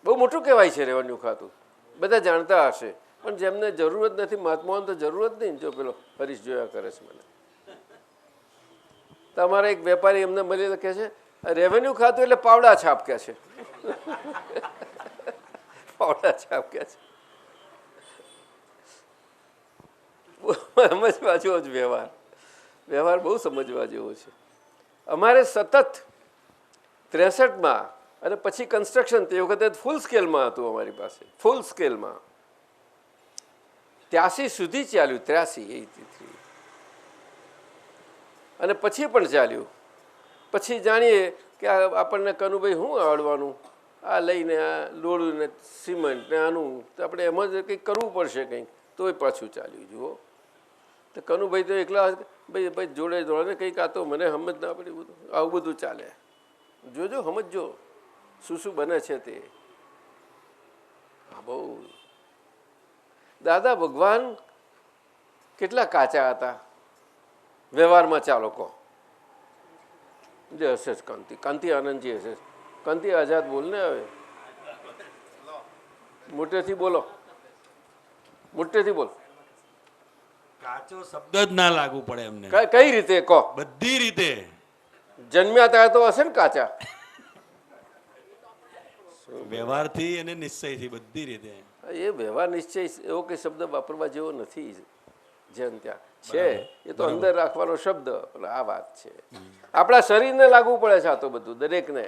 બહુ મોટું કહેવાય છે. રેવન્યુ ખાતું બધા જાણતા હશે, પણ જેમને જરૂરત નથી, મહાત્માઓને તો જરૂરત નહીં. જો પેલો હરીશ જોયા કરે છે મને. તમારા એક વેપારી એમને મળી કહે છે રેવન્યુ ખાતું એટલે પાવડા છાપ કે છે. પાવડા છાપ કે છે. સમજવા જેવો જ વ્યવહાર બહુ સમજવા જેવો છે. અમારે સતત 63માં અને પછી કન્સ્ટ્રક્શન તે વખતે ફૂલ સ્કેલમાં હતું અમારી પાસે, ફૂલ સ્કેલમાં 83 સુધી ચાલ્યું. 83 અને પછી પણ ચાલ્યું. પછી જાણીએ કે આપણને કનુભાઈ શું આવડવાનું, આ લઈને આ લોડું ને સિમેન્ટ ને આનું તો આપણે એમ જ કંઈક કરવું પડશે કંઈક, તોય પાછું ચાલ્યું. જુઓ તો કનુભાઈ તો એકલા ભાઈ જોડે જોડે કંઈક આ તો મને સમજ ના પડી. બધું આવું બધું ચાલે. જોજો સમજજો શું બને છે તે. હા બહુ દાદા ભગવાન કેટલા કાચા હતા વ્યવહારમાં? ચાલો કહો. જે હશે જ કાંતિ આનંદજી હશે. કાંતિ આઝાદ બોલ ને હવે, મોટેથી બોલો, મોટેથી બોલ. કાચો શબ્દ જ ના લાગુ પડે એમને કઈ રીતે કહો? બધી રીતે. જન્મ્યા ત્યાં તો હશે ને કાચા? વ્યવહારથી અને નિશ્ચયથી બધી રીતે. એ વ્યવહાર નિશ્ચય એવો કે શબ્દ વાપરવા જેવો નથી. જેમ ત્યાં છે એ તો અંદર રાખવાનો શબ્દ. આ વાત છે આપણા શરીરને લાગુ પડે છે આ તો બધું દરેકને.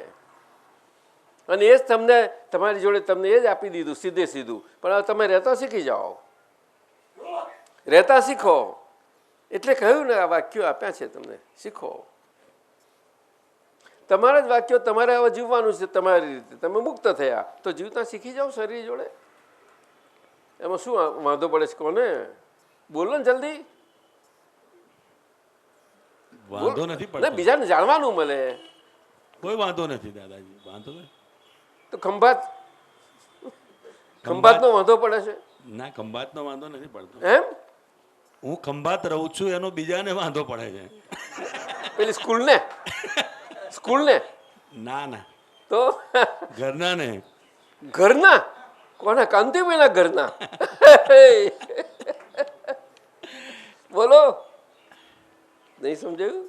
અને એ જ તમને તમારી જોડે તમને એ જ આપી દીધું સીધે સીધું. પણ હવે તમે રહેતા શીખી જાઓ, રહેતા શીખો. એટલે કહ્યું ને આ વાક્યો આપ્યા છે તમને, શીખો. તમારા જ વાક્યો તમારે હવે જીવવાનું છે તમારી રીતે. તમે મુક્ત થયા તો જીવતા શીખી જાઓ શરીર જોડે. એમાં શું વાંધો પડે છે કોને? બોલો ને જલ્દી. વાંધો નથી ના, પડતો, બીજાને જાણવાનું મળે. કોઈ વાંધો નથી દાદાજી, વાંધો નથી. તો ખંભાતનો વાંધો પડે છે ના, ખંભાતનો વાંધો નથી પડતો. એમ? હું ખંભાત રહું છું એનો બીજાને વાંધો પડે છે. પેલી સ્કૂલને ના ના, તો ઘરના ને. ઘરના કોના? કાંતિભાઈના ઘરના. બોલો, નહીં સમજાયું?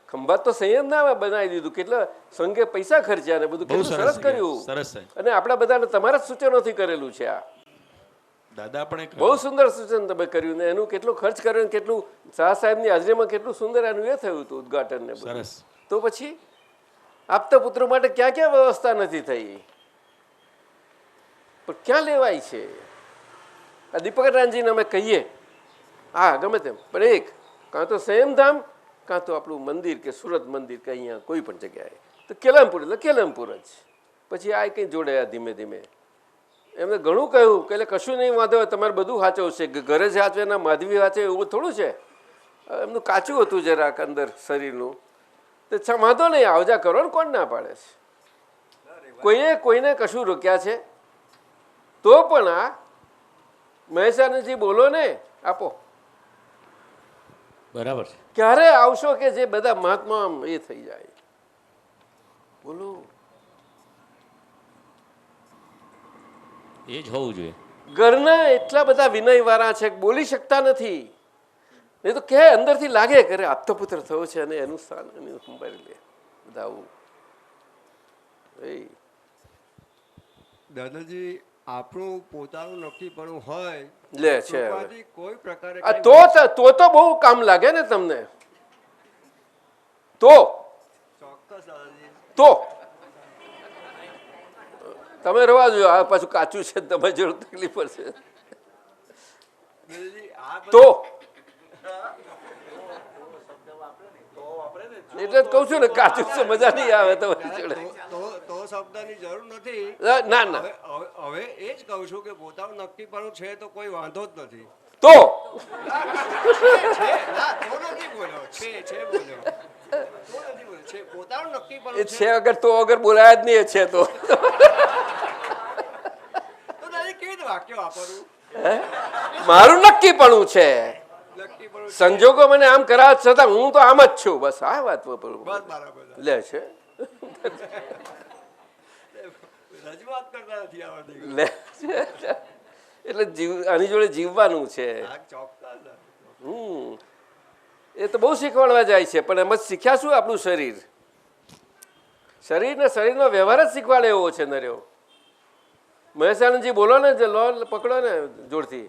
ખંભાત તો સંયમ ના બનાવી દીધું. કેટલા સંઘે પૈસા ખર્ચ્યા ને બધું બહુ કેટલું સરસ કર્યું. સરસ છે અને આપણા બધાને તમારા જ સૂચનોથી કરેલું છે આ. દાદા પણ એક બહુ સુંદર સૂચન તમે કર્યું ને એનું કેટલું ખર્ચ કર્યો ને કેટલું શાહ સાહેબની હાજરીમાં કેટલું સુંદર એનું એ થયું હતું ઉદઘાટન ને બધું. સરસ. તો પછી આપતા પુત્રો માટે ક્યાં ક્યાં વ્યવસ્થા નથી થઈ, પણ ક્યાં લેવાય છે? આ દીપકરાનજીને અમે કહીએ હા ગમે તેમ, પણ એક કાં તો સંયમધામ કાં તો આપણું મંદિર કે સુરત મંદિર કે અહીંયા કોઈ પણ જગ્યાએ તો કેલમપુર એટલે કેલમપુર જ. પછી આ કંઈ જોડાયા ધીમે ધીમે. એમને ઘણું કહ્યું કે એટલે કશું નહીં વાંધો હોય, તમારે બધું સાચવશે. ઘરે જ સાચવે ના માધવી સાચવે એવું થોડું છે. એમનું કાચું હતું જરાક અંદર શરીરનું. તો વાંધો નહીં, આવજા કરો ને, કોણ ના પાડે છે? કોઈને કશું રોક્યા છે? તો પણ આ મહેસાનજી બોલો ને, આપો. બરાબર છે. ક્યારે આવશો કે જે બધા મહાત્મા એ થઈ જાય? બોલો. એ જ હોવું જોઈએ. ઘરના એટલા બધા વિનયવાળા છે કે બોલી શકતા નથી. નહીં તો કે અંદરથી લાગે કરે આપતો પુત્ર થયો છે અને એનું સ્થાન એનું સંભાળી લે બધા આવું. દાદાજી આપણું પોતાનું નક્કીપણું હોય લે છે કૃપાથી કોઈ પ્રકારે આ તો બહુ કામ લાગે ને તમને. ચોક્કસ દાદાજી તો તમે રવા જો. આ પાછું કાચું છે તમારી જરૂર તકલીફ પડશે. દાદાજી આ તો એટલે જ કહું છું ને કાચું છે મજા નહીં આવે તમારી જોડે. તો શબ્દની જરૂર નથી. ના ના હવે એ જ કહું છું કે પોતાનું નક્કીપણું છે તો કોઈ વાંધો જ નથી. તો છે ના તો નથી બોલ્યો, છે બોલ્યો, તો નથી બોલ્યો, છે પોતાનું નક્કીપણું એ છે અગર તો અગર બોલાયા જ નહીં એ છે તો દાદાજી કેવી રીતે વાક્ય વાપરવું? મારું નક્કીપણું છે. નક્કીપણું સંજોગો મને આમ કરાવ છતાં હું તો આમ જ છું. બસ આ વાત વાપરું. બસ બરાબર. લે છે રજૂઆત કરતા નથી આવડતી. લે છે. એટલે આની જોડે જીવવાનું છે. આ ચોક્કસ. એ તો બહુ શીખવાડવા જાય છે, પણ એમ જ શીખ્યા શું? આપણું શરીરને શરીરનો વ્યવહાર જ શીખવાડે એવો છે નર્યો. મહેસાનજી બોલો ને, જે લો પકડો ને જોડથી.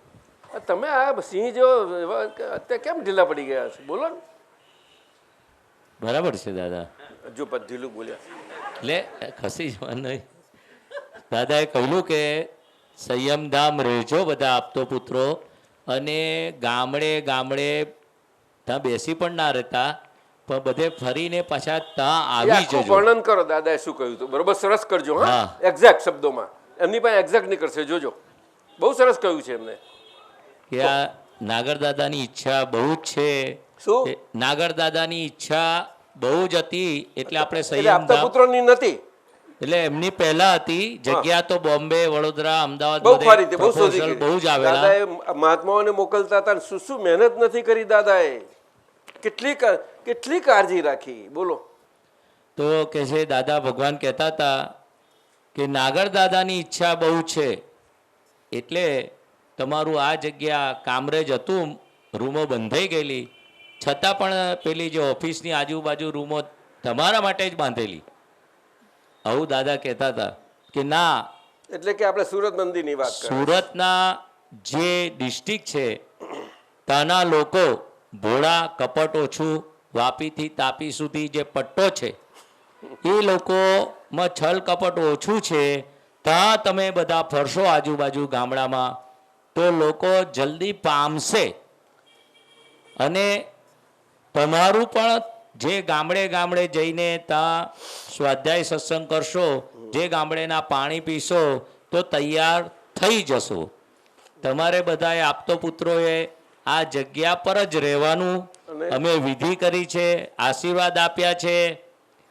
તમે આ સિંહ જેવો અત્યારે કેમ ઢીલા પડી ગયા છો? બોલો ને. બરાબર છે દાદા. જો પણ ઢીલું બોલ્યા. એટલે ખસી જવાનું નહીં. દાદાએ કહ્યું કે સંયમધામ રહેજો બધા આપતો પુત્રો, અને ગામડે ત્યાં બેસી પણ ના રહેતા, પણ બધે ફરીને પાછા ત્યાં આવી જજો. વર્ણન કરો દાદાએ શું કહ્યું હતું. બરોબર, સરસ કરજો. હા, એક્ઝેક્ટ શબ્દોમાં. એમની પાસે એક્ઝેક્ટ નીકળશે, જોજો. બહુ સરસ કહ્યું છે એમને. કે આ નાગર દાદાની ઈચ્છા બહુ જ છે. શું? નાગર દાદાની ઈચ્છા બહુ જ હતી, એટલે આપણે એટલે આપતા સંયમધામ. પુત્રોની નથી. એટલે એમની પહેલા હતી જગ્યા તો બોમ્બે વડોદરા અમદાવાદ બહુ બધે ફરી હતી, બહુ શોધી proposal કરી. બહુ જ આવેલા દાદાએ મહાત્માઓને મોકલતા હતા ને શું મહેનત નથી કરી દાદાએ, કેટલી કાળજી રાખી, બોલો. તો કે છે દાદા ભગવાન કહેતા હતા કે નાગર દાદાની ઈચ્છા બહુ છે એટલે તમારું આ જગ્યા કામરેજ હતું, રૂમો બંધાઈ ગયેલી છતાં પણ પેલી જે ઓફિસની આજુબાજુ રૂમો તમારા માટે જ બાંધેલી, આવું દાદા કહેતા હતા. કે ના, એટલે કે આપણે સુરત મંદિરની વાત કરીએ. સુરતના જે ડિસ્ટ્રિક્ટ છે ત્યાંના લોકો ભોળા કપટ ઓછું, વાપીથી તાપી સુધી જે પટ્ટો છે એ લોકોમાં છલ કપટ ઓછું છે. ત્યાં તમે બધા ફરશો આજુબાજુ ગામડામાં તો લોકો જલ્દી પામશે. અને તમારું પણ જે ગામડે ગામડે જઈને ત્યાં સ્વાધ્યાય સત્સંગ કરશો, જે ગામડેના પાણી પીશો તો તૈયાર થઈ જશો. તમારે બધાએ આપતો પુત્રોએ આ જગ્યા પર જ રહેવાનું અમે વિધિ કરી છે, આશીર્વાદ આપ્યા છે.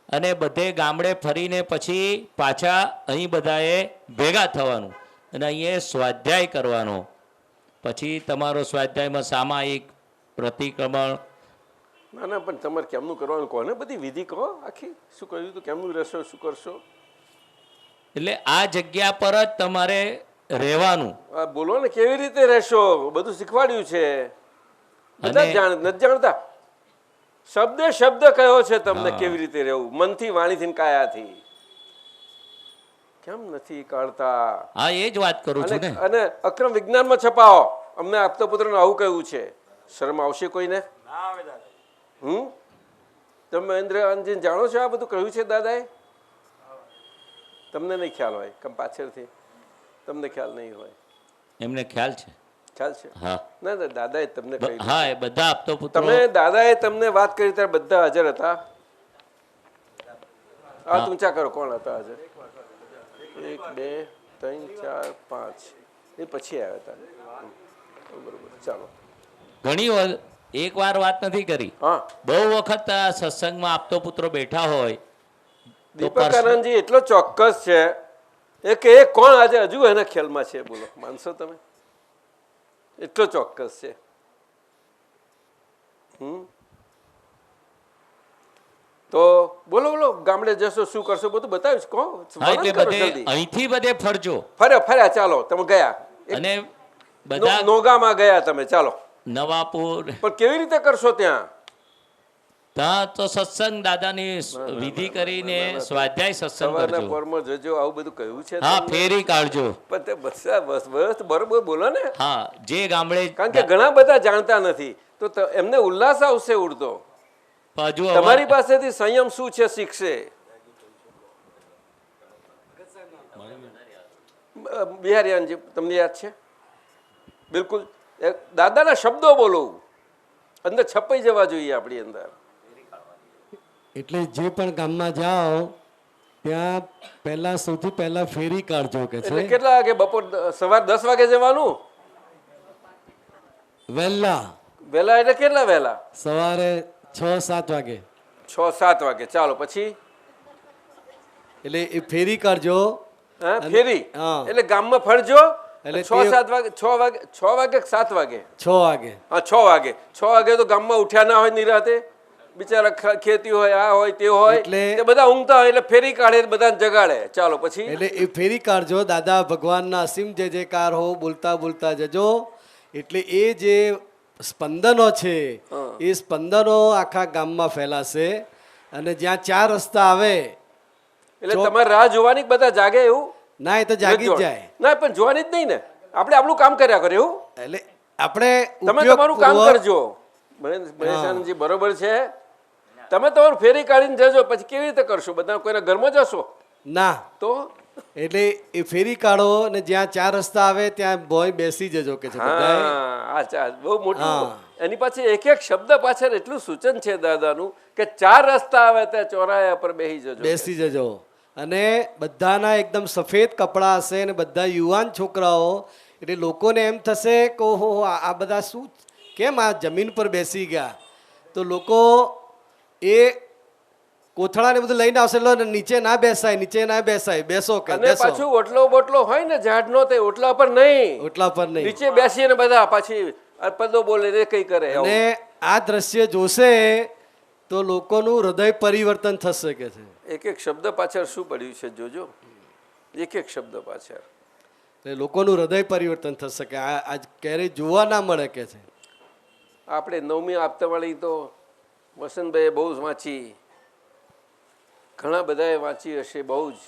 અને બધે ગામડે ફરીને પછી પાછા અહીં બધાએ ભેગા થવાનું અને અહીંયા સ્વાધ્યાય કરવાનો. પછી તમારો સ્વાધ્યાયમાં સામાયિક પ્રતિક્રમણ. ના ના, પણ તમારે કેમનું કરવાનું કહો ને, બધી વિધિ કહો આખી, શું કહ્યું તું, કેમનું રહેશો, શું કરશો. એટલે આ જગ્યા પર જ તમારે રહેવાનું. આ બોલો ને, કેવી રીતે રહેશો, બધું શીખવાડ્યું છે. બધા અને- નથી જાણતા, શબ્દે શબ્દ કયો છે તમને કેવી રીતે રહેવું, મનથી, વાણીથી ને કાયાથી. કેમ નથી કાઢતા? હા, એ જ વાત કરું છું ને. અને અક્રમ વિજ્ઞાનમાં છપાવો, અમને આપતા પુત્રને આવું કહ્યું છે. શરમ આવશે કોઈને? તમે મહેન્દ્ર આનંદજી જાણો છો આ બધું કહ્યું છે દાદાએ? તમને નહીં ખ્યાલ હોય, કમ પાછળથી તમને ખ્યાલ નહીં હોય. એમને ખ્યાલ છે. ખ્યાલ છે? હા ના ના, દાદાએ તમને કહ્યું. હા, એ બધા આપતો પુત્રો. તમે દાદાએ તમને વાત કરી ત્યારે બધા હાજર હતા? હાથ ઊંચા કરો, કોણ હતા હાજર? 1 2 3 4 5, એ પછી આવ્યા હતા. બરોબર, ચાલો. ઘણી વાર એક વાર વાત નથી કરી, હા, બહુ વખત આ સત્સંગમાં આપતો પુત્રો બેઠા હોય તો દીપક આનંદજી એટલો ચોક્કસ છે કે એ કોણ આજે હજુ એના ખ્યાલમાં છે, બોલો, માનશો તમે? એટલો ચોક્કસ છે. તો બોલો બોલો, ગામડે જશો, શું કરશો, બધું બતાવીશ. કહો, હા, એટલે વર્ણન કરો બધે જલ્દી. અહીંથી બધે ફરજો. ફર્યા, ચાલો, તમે ગયા. અને બધા નોગામાં ગયા તમે, ચાલો. નવાપુર પણ કેવી રીતે કરશો ત્યાં? ત્યાં તો સત્સંગ દાદાની વિધિ કરીને સ્વાધ્યાય સત્સંગ સવારના કરજો. પોરમાં જજો, આવું બધું કહ્યું છે હા, તમને? ફેરી કાઢજો. પણ તે બસ બરોબર બોલો ને, હા, જે ગામડે કારણ કે ઘણા બધા જાણતા નથી, તો એમને ઉલ્લાસ આવશે ઉડતો. હજુ તમારી પાસેથી સંયમ શું છે શીખશે. બિહારીયાનજી, તમને યાદ છે? બિલકુલ, દાદાના શબ્દો બોલો, અંદર છપાઈ જવા જોઈએ આપણી અંદર. એટલે જે પણ ગામમાં જાઓ ત્યાં પહેલા સૌથી પહેલા ફેરી કાઢજો કે એટલે છે કેટલા વાગે? સવાર 10 વાગે જવાનું? વહેલા વહેલા એટલે કેટલા વહેલા? સવારે 6-7 વાગે. 6-7 વાગે, ચાલો. પછી એટલે એ ફેરી કાઢજો. હા, ફેરી હા. એટલે ગામમાં ફરજો. એટલે 6-7 વાગે, 6 વાગે, 6 વાગે કે 7 વાગે? 6 વાગે. હા, 6 વાગે. 6 વાગે તો ગામમાં ઉઠ્યા ના હોય નિરાતે, બિચારા ખેતી હોય, આ હોય, તે હોય, એટલે- તે બધા ઊંઘતા હોય, એટલે ફેરી કાઢે, બધાને જગાડે. ચાલો, પછી એટલે એ ફેરી કાઢજો. દાદા ભગવાનના અસીમ જય જયકાર હો બોલતા બોલતા જજો. એટલે એ જે સ્પંદનો છે એ સ્પંદનો આખા ગામમાં ફેલાશે. અને જ્યાં 4 રસ્તા આવે, એટલે તમારે રાહ જોવાની, બધા જાગે એવું ના એ તો જાગી જ જાય. ના, પણ જોવાની જ નહીં ને, આપણે આપણું કામ કર્યા કરે એવું. એટલે આપણે તમે તમારું કામ ઉપયોગપૂર્વક- કરજો. મહેશાનંદજી, બરોબર છે. તમે તમારું ફેરી કાઢીને જજો, પછી કેવી રીતે કરશો? બધા કોઈના ઘરમાં જશો ના, તો? એટલે એ ફેરી કાઢો અને જ્યાં 4 રસ્તા આવે ત્યાં બોય બેસી જજો કે છે બધાએ. હા, બહુ મોટું. હા. એની પાછળ એક એક શબ્દ પાછળ એટલું સૂચન છે દાદાનું કે 4 રસ્તા આવે ત્યાં ચોરાયા પર બેસી જજો. બેસી જજો. અને બધાના એકદમ સફેદ કપડાં હશે અને બધા યુવાન છોકરાઓ. એટલે લોકોને એમ થશે કે ઓહો, આ બધા શું, કેમ આ જમીન પર બેસી ગયા? તો લોકો એ કોથળા ને બધું લઈને આવશે લો ને નીચે ના બેસાય, નીચે ના બેસાય, બેસો કે અને બેસો. પાછું ઓટલો બોટલો હોય ને ઝાડનો, તે ઓટલા પર નહીં, ઓટલા પર નહીં. નીચે બેસીને બધા પાછી પદો બોલે ને કઈ કરે. આવું. અને આ દ્રશ્ય જોશે તો લોકોનું હૃદય પરિવર્તન થશે કે છે. એક એક શબ્દ પાછળ શું પડ્યું છે જોજો, એક એક શબ્દ પાછળ. એટલે લોકોનું હૃદય પરિવર્તન થશે કે આ આજ ક્યારેય જોવા ના મળે કે છે. આપણે નવમી આપતાવાળી તો વસંતભાઈએ બહુ જ વાંચી, ઘણા બધાએ વાંચી હશે બહુ જ.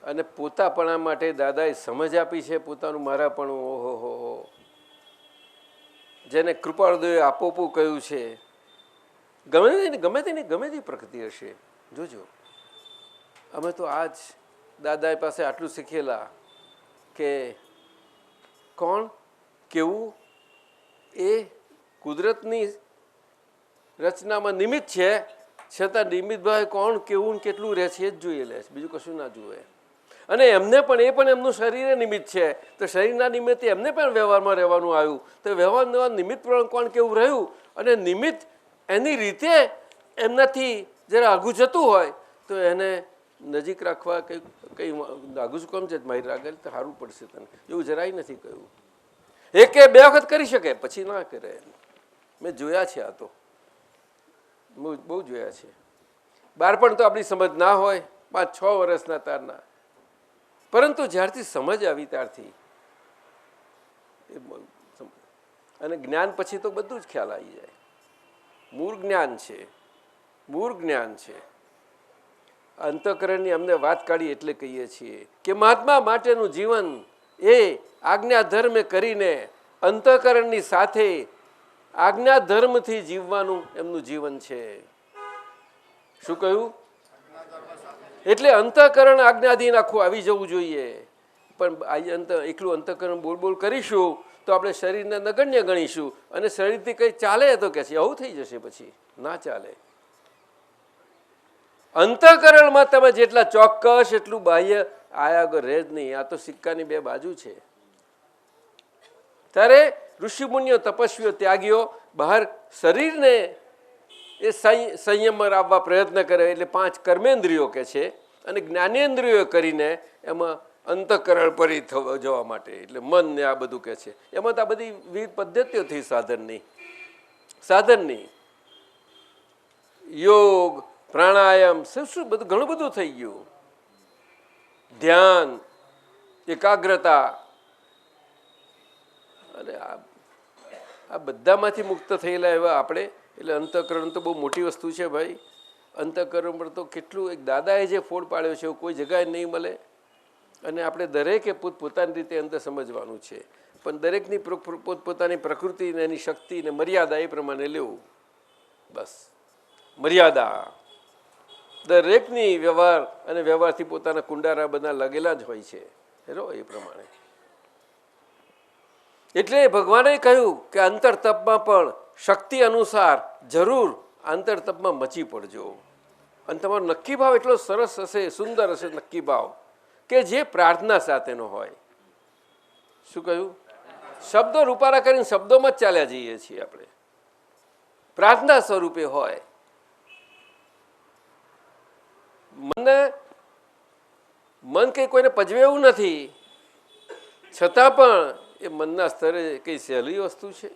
અને પોતાપણા માટે દાદાએ સમજ આપી છે, પોતાનું મારાપણું. ઓહો હો, જેને કૃપાળુદેવે આપોપું કહ્યું છે. ગમે તેની પ્રકૃતિ હશે, જોજો. અમે તો આજ દાદા પાસે આટલું શીખેલા કે કોણ કેવું એ કુદરતની રચનામાં નિમિત્ત છે, છતાં નિમિત્તભાઈ કોણ કેવું કેટલું રહે છે એ જ જોઈએ લે છે, બીજું કશું ના જુએ. અને એમને પણ એ પણ એમનું શરીરે નિમિત્ત છે, તો શરીરના નિમિત્તે એમને પણ વ્યવહારમાં રહેવાનું આવ્યું. તો વ્યવહારમાં નિમિત્ત પણ કોણ કેવું રહ્યું, અને નિમિત્ત એની રીતે એમનાથી જરા આઘું જતું હોય તો એને નજીક રાખવા કંઈ કંઈ આઘું શું કામ છે, મારી આગળ તો સારું પડશે તને, એવું જરાય નથી કહ્યું. એક કે બે વખત કરી શકે, પછી ના કરે. મેં જોયા છે, આ તો બહુ જોયા છે. બાળપણ તો આપણી સમજ ના હોય, 5-6 વર્ષના તારના, પરંતુ જ્યારથી સમજ આવી ત્યારથી અને જ્ઞાન પછી તો બધું જ ખ્યાલ આવી જાય. મૂળ જ્ઞાન છે, મૂળ જ્ઞાન છે. અંતઃકરણની અમને વાત કાઢી એટલે કહીએ છીએ કે મહાત્મા માટેનું જીવન એ આજ્ઞા ધર્મ કરીને અંતઃકરણની સાથે આજ્ઞા ધર્મથી જીવવાનું એમનું જીવન છે. શું કહ્યું? એટલે અંતઃકરણ આજ્ઞાધીન આખું આવી જવું જોઈએ. પણ એકલું અંતઃકરણ બોલ કરીશું તો આપણે શરીરને નગણ્ય ગણીશું, અને શરીરથી કંઈ ચાલે તો કે છે આવું થઈ જશે, પછી ના ચાલે. અંતઃકરણમાં તમે જેટલા ચોક્કસ એટલું બાહ્ય આયા આગળ રહે જ નહીં. આ તો સિક્કાની બે બાજુ છે. ત્યારે ઋષિમુનિઓ, તપસ્વીઓ, ત્યાગીઓ બહાર શરીરને એ સંયમમાં આવવા પ્રયત્ન કરે, એટલે 5 કર્મેન્દ્રિયો કે છે, અને જ્ઞાનેન્દ્રિયો કરીને એમાં અંતઃકરણ પરી જવા માટે, એટલે મન ને આ બધું કે છે. એમાં તો આ બધી વિવિધ પદ્ધતિઓ થઈ સાધનની યોગ, પ્રાણાયામ, શું બધું ઘણું બધું થઈ ગયું. ધ્યાન, એકાગ્રતા, અને આ બધામાંથી મુક્ત થયેલા એવા આપણે. એટલે અંતઃકરણ તો બહુ મોટી વસ્તુ છે ભાઈ. અંતઃકરણ પર તો કેટલું એક દાદાએ જે ફોડ પાડ્યો છે કોઈ જગ્યાએ નહીં મળે. અને આપણે દરેકે પોતપોતાની રીતે અંતર સમજવાનું છે, પણ દરેકની પોતપોતાની પ્રકૃતિ ને એની શક્તિ ને મર્યાદા એ પ્રમાણે લેવું. બસ મર્યાદા દરેકની વ્યવહાર અને વ્યવહારથી પોતાના કુંડારા બધા લગેલા જ હોય છે એ પ્રમાણે. એટલે ભગવાને કહ્યું કે અંતર તપમાં પણ શક્તિ અનુસાર જરૂર આંતર તપમાં મચી પડજો. અને તમારો નક્કી ભાવ એટલો સરસ હશે, સુંદર હશે નક્કી ભાવ, કે જે પ્રાર્થના સાથેનો હોય. શું કહ્યું? શબ્દો રૂપારા કરીને શબ્દોમાં જ ચાલ્યા જઈએ છીએ આપણે. પ્રાર્થના સ્વરૂપે હોય. મન કંઈ કોઈને પજવે એવું નથી, છતાં પણ એ મનના સ્તરે કઈ સહેલી વસ્તુ છે?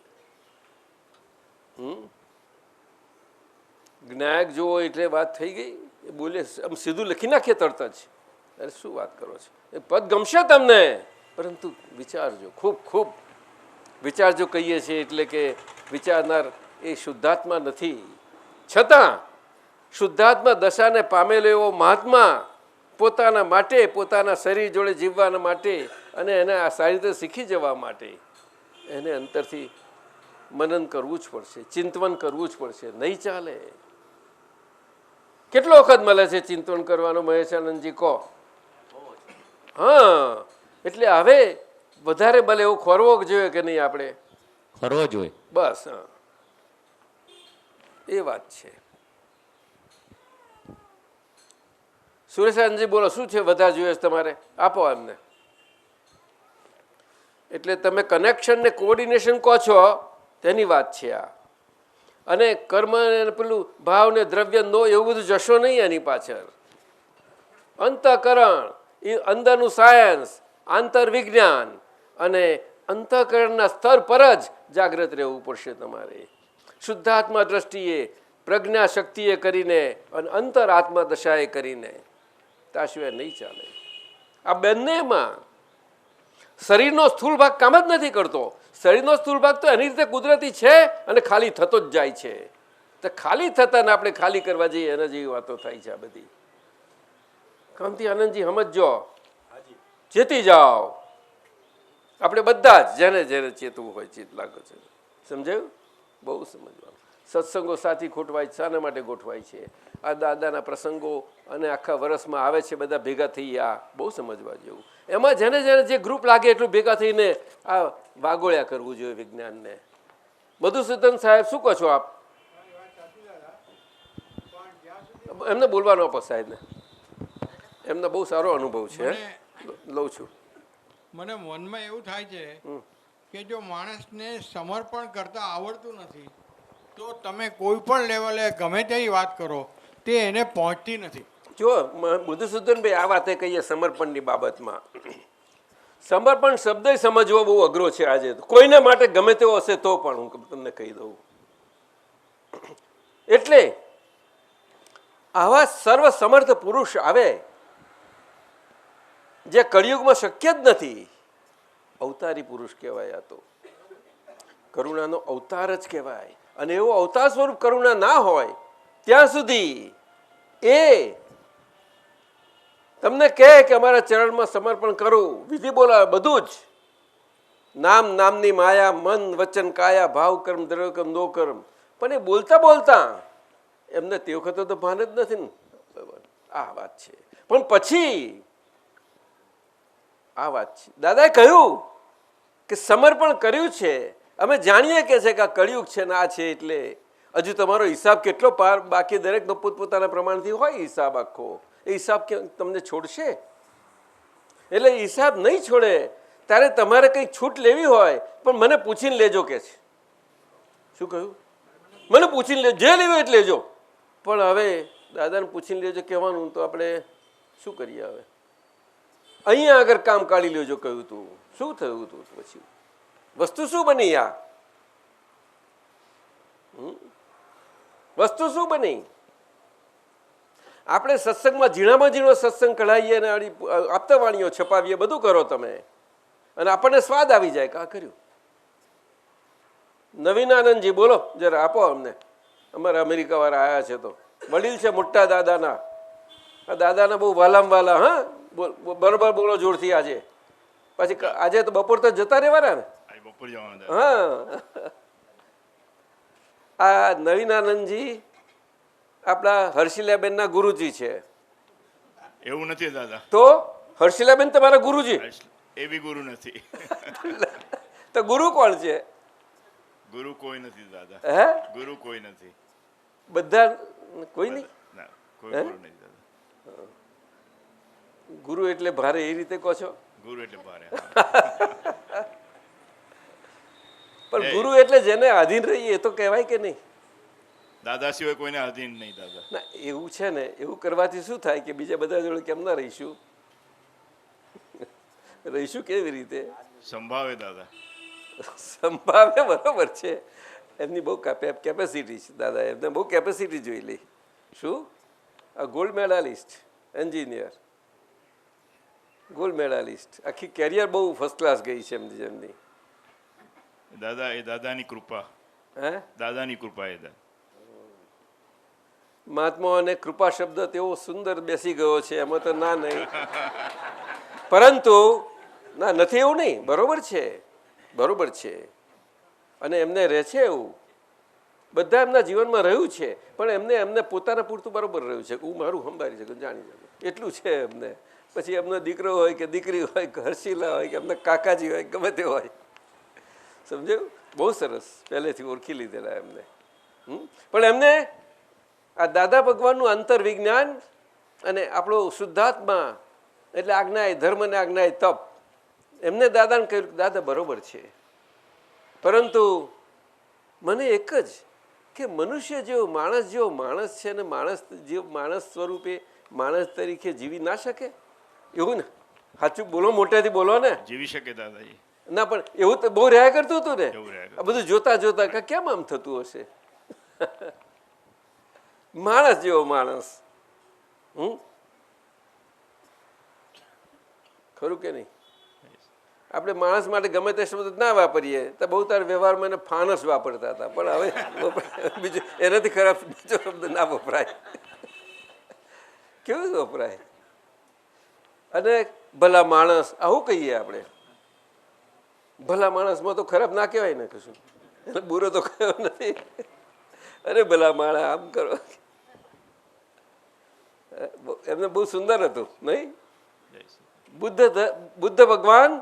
જ્ઞાયક જુઓ એટલે વાત થઈ ગઈ. એ બોલે આમ સીધું લખી નાખીએ તરત જ. અરે શું વાત કરો છો? એ પદ ગમશે તમને, પરંતુ વિચારજો, ખૂબ વિચારજો કહીએ છીએ. એટલે કે વિચારનાર એ શુદ્ધાત્મા નથી, છતાં શુદ્ધાત્મા દશાને પામેલો એવો મહાત્મા પોતાના માટે, પોતાના શરીર જોડે જીવવાના માટે અને એને આ સારી રીતે શીખી જવા માટે એને અંતરથી મનન કરવું જ પડશે, ચિંતવન કરવું જ પડશે. નહીં ચાલે. કેટલો વખત મળે છે ચિંતન કરવાનો મહેશાનંદજી કહો? હા, એટલે હવે વધારે ભલે એવું ખોરવો જોઈએ કે નહીં આપણે? ખરવો જોઈએ. બસ હા, એ વાત છે. સુરેશાનંદજી બોલો, શું છે વધારે જોઈએ તમારે? આપો એમને. એટલે તમે કનેક્શન ને કોઓર્ડિનેશન કહો છો તેની વાત છે આ. અને કર્મ ને પેલું ભાવ ને દ્રવ્ય નો એવું બધું જશો નહીં એની પાછળ. અંતઃકરણ એ અંદરનું સાયન્સ, આંતર વિજ્ઞાન, અને અંતઃકરણના સ્તર પર જ જાગ્રત રહેવું પડશે તમારે. શુદ્ધાત્મા દ્રષ્ટિએ, પ્રજ્ઞા શક્તિએ કરીને અને અંતર આત્મા દશાએ કરીને, ત્યાં સિવાય નહીં ચાલે. આ બંનેમાં શરીરનો સ્થૂળ ભાગ કામ જ નથી કરતો. શરીરનો સ્થૂળ ભાગ તો એની રીતે કુદરતી છે અને ખાલી થતો જ જાય છે. તો ખાલી થતા ને આપણે ખાલી કરવા જઈએ એના જેવી વાતો થાય છે આ બધી. કાંતિ આનંદજી સમજો, ચેતી જાઓ. આપણે બધા જ જેને જેને ચેતવું હોય ચેત લાગે છે. સમજાયું? બહુ સમજવાનું. સત્સંગો સાથી ગોઠવાય શાના માટે ગોઠવાય છે? આ દાદાના પ્રસંગો અને આખા વર્ષમાં આવે છે બધા ભેગા થઈ. આ બહુ સમજવા જેવું. એમાં જેને જેને જે ગ્રુપ લાગે એટલું ભેગા થઈને આ વાગોળ્યા કરવું જોઈએ વિજ્ઞાનને. મધુસૂદન સાહેબ શું કહો છો આપ? એમને બોલવાનો આપો સાહેબને, એમને બહુ સારો અનુભવ છે. લઉં છું. મને મનમાં એવું થાય છે કે જો માણસને સમર્પણ કરતા આવડતું નથી તો તમે કોઈ પણ લેવલે ગમે તેવી વાત કરો તે એને પહોંચતી નથી. જો મધુસૂદનભાઈ આ વાતે કહીએ સમર્પણની બાબતમાં, સમર્પણ શબ્દ સમજવો બહુ અઘરો છે આજે. કોઈને માટે ગમે તેવો હશે તો પણ હું તમને કહી દઉં. એટલે આવા સર્વ સમર્થ પુરુષ આવે જે કળિયુગમાં શક્ય જ નથી. અવતારી પુરુષ કહેવાય. આ તો કરુણાનો અવતાર જ કહેવાય. અને એવો અવતાર સ્વરૂપ કરુણા ના હોય ત્યાં સુધી એ તમને કહે કે અમારા ચરણમાં સમર્પણ કરું, વિધિ બોલાવે બધું જ, નામ નામની માયા, મન વચન કાયા, ભાવ કર્મ દ્રવ્ય કર્મ નો કર્મ, પણ એ બોલતા બોલતા એમને તે વખતે તો ભાન જ નથી ને. આ વાત છે. પણ પછી આ વાત છે. દાદાએ કહ્યું કે સમર્પણ કર્યું છે, અમે જાણીએ કે છે કે આ કળિયુગ છે ને આ છે, એટલે હજુ તમારો હિસાબ કેટલો પાર બાકી. દરેકનો પોતપોતાના પ્રમાણથી હોય હિસાબ આખો. એ હિસાબ તમને છોડશે? એટલે હિસાબ નહીં છોડે ત્યારે તમારે કંઈક છૂટ લેવી હોય પણ મને પૂછીને લેજો કે છે. શું કહ્યું? મને પૂછીને લેજો, જે લેવું એટલે લેજો. પણ હવે દાદાને પૂછીને લેજો કહેવાનું તો આપણે શું કરીએ? હવે અહીંયા આગળ કામ કાઢી લેજો કહ્યું તું, શું થયું તું? પછી વસ્તુ શું બની? આ વસ્તુ શું બની? આપણે સત્સંગમાં ઝીણામાં ઝીણો સત્સંગ કઢાવીએ અને આપતા વાણીઓ છપાવીએ, બધું કરો તમે, અને આપણને સ્વાદ આવી જાય કે આ કર્યું. નવીનાનંદજી બોલો જરા, આપો અમને. અમારા અમેરિકા વાળા આવ્યા છે તો વડીલ છે મોટા દાદાના. આ દાદાના બહુ વાલામ વાલા. હા, બરોબર બોલો જોરથી. આજે પછી આજે તો બપોર તો જતા રહેવાના ને. હા, આ નવીનાનંદજી આપણા હર્ષિલાબેનના ગુરુજી છે. એવું નથી દાદા. તો હર્ષિલાબેન તમારા ગુરુજી? એ બી ગુરુ નથી. તો ગુરુ કોણ છે? ગુરુ કોઈ નથી દાદા. હે? ગુરુ કોઈ નથી. બધા કોઈ નહીં? ના, કોઈ ગુરુ નથી દાદા. ગુરુ એટલે ભારે એ રીતે કહો છો? ગુરુ એટલે ભારે. પણ ગુરુ એટલે જેને આધીન રહીએ એ તો કહેવાય કે નહીં? દાદા સિવાય કોઈને અધીન નહીં દાદા. ના, એવું છે ને. એવું કરવાથી શું થાય કે બીજા બધા જોડે કેમ ના રહીશું? રહીશું કેવી રીતે? સંભાવે દાદા. સંભાવે, બરોબર છે. એમની બહુ કેપેસિટી છે દાદા. એમને બહુ કેપેસિટી જોઈ લી. શું? આ gold medallist engineer, gold medallist. આખી કેરિયર બહુ ફર્સ્ટ ક્લાસ ગઈ છે એમની. દાદા એ દાદાની કૃપા. હે? દાદાની કૃપા એ દાદા. મહાત્મા અને કૃપા શબ્દ તેવો સુંદર બેસી ગયો છે, એમાં તો ના નહીં. પરંતુ ના, નથી એવું નહીં. બરોબર છે, બરોબર છે. અને એમને રહે છે એવું. બધા એમના જીવનમાં રહ્યું છે, પણ એમને પોતાના પૂરતું બરોબર રહ્યું છે. હું મારું સંભાળી શકું, જાણી શકું એટલું છે એમને. પછી એમનો દીકરો હોય કે દીકરી હોય કે હર્ષિલા હોય કે એમના કાકાજી હોય, ગમે તે હોય. સમજાયું? બહુ સરસ. પહેલેથી ઓળખી લીધેલા એમને. પણ એમને આ દાદા ભગવાનનું અંતર વિજ્ઞાન અને આપણો શુદ્ધાત્મા એટલે આજ્ઞાએ ધર્મ ને આજ્ઞાએ તપ, એમને દાદાને કહ્યું દાદા બરોબર છે, પરંતુ મને એક જ કે મનુષ્ય જેવો માણસ છે ને માણસ સ્વરૂપે માણસ તરીકે જીવી ના શકે એવું ને? સાચું બોલો, મોટેથી બોલો ને. જીવી શકે દાદાજી. ના પણ એવું તો બહુ રહ્યા કરતું હતું ને. એવું રહ્યા કરતું. આ બધું જોતા જોતા કેમ આમ થતું હશે? માણસ જેવો માણસ. ખરું કે નહીં? આપણે માણસ માટે ગમે તે શબ્દ ના વાપરીએ તો બહુ તાર વ્યવહારમાં એને ફાનસ વાપરતા હતા, પણ હવે બીજું એનાથી ખરાબ બીજો શબ્દ ના વપરાય. કેવું વપરાય? અને ભલા માણસ આવું કહીએ આપણે. ભલા માણસમાં તો ખરાબ ના કહેવાય ને કશું, એને બુરો તો કહેવો નથી. અરે ભલા માણસ આમ કરો, એમને બહુ સુંદર હતું નહીં? બુદ્ધ ભગવાન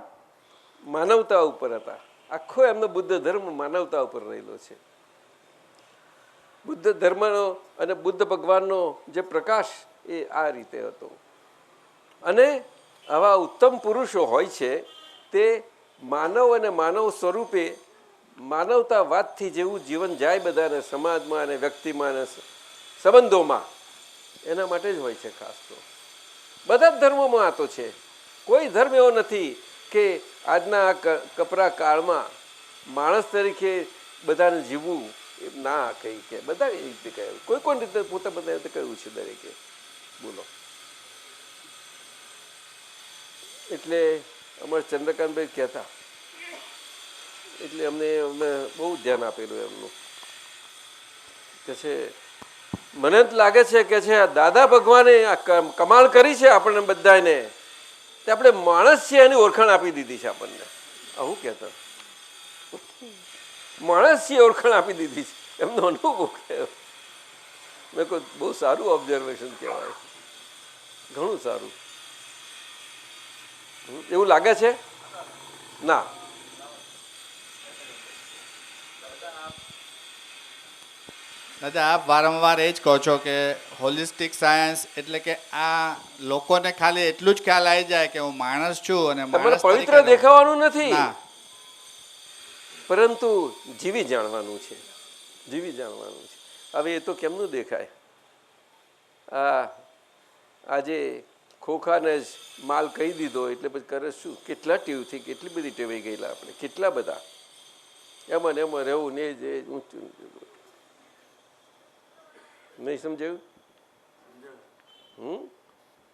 માનવતા ઉપર હતા. આખો એમનો બુદ્ધ ધર્મ માનવતા ઉપર રહેલો છે. બુદ્ધ ધર્મનો અને બુદ્ધ ભગવાનનો જે પ્રકાશ એ આ રીતે હતો. અને આવા ઉત્તમ પુરુષો હોય છે તે માનવ અને માનવ સ્વરૂપે માનવતાવાદથી જેવું જીવન જાય બધાને સમાજમાં અને વ્યક્તિમાં અને સંબંધોમાં, એના માટે જ હોય છે. ખાસ તો બધા જ ધર્મોમાં આ તો છે. કોઈ ધર્મ એવો નથી કે આજના કપરા કાળમાં માણસ તરીકે બધાને જીવવું એ ના કહી કે બધા એ રીતે કહ્યું. કોઈ રીતે પોતા બધા રીતે કહ્યું છે દરેકે. બોલો. એટલે અમારે ચંદ્રકાંતભાઈ કહેતા, એટલે અમે બહુ ધ્યાન આપેલું એમનું. કે છે મને જ લાગે છે કે છે દાદા ભગવાને આ કમાલ કરી છે આપણને બધાને, તે આપણે માણસ છે એની ઓળખાણ આપી દીધી છે આપણને. આવું કહેતા, માણસ છે ઓળખાણ આપી દીધી છે, એમનો અનુભવ કહેવાય. મેં કહ્યું બહુ સારું ઓબ્ઝર્વેશન કહેવાય, ઘણું સારું. એવું લાગે છે? ના, દાદા આપ વારંવાર એ જ કહો છો કે હોલિસ્ટિક સાયન્સ એટલે કે આ લોકોને ખાલી એટલું જ ખ્યાલ આવી જાય કે હું માણસ છું અને તમારે માણસ પવિત્ર તરીકે દેખાવાનું નથી, ના. પરંતુ જીવી જાણવાનું છે. જીવી જાણવાનું છે. હવે એ તો કેમનું દેખાય? આજે ખોખાને જ માલ કહી દીધો એટલે પછી કરે શું? કેટલા ટેવથી કેટલી બધી ટેવાઈ ગયેલા આપણે, કેટલા બધા એમાં ને એમાં રહેવું ને જે ઊંચું નહીં સમજાયું?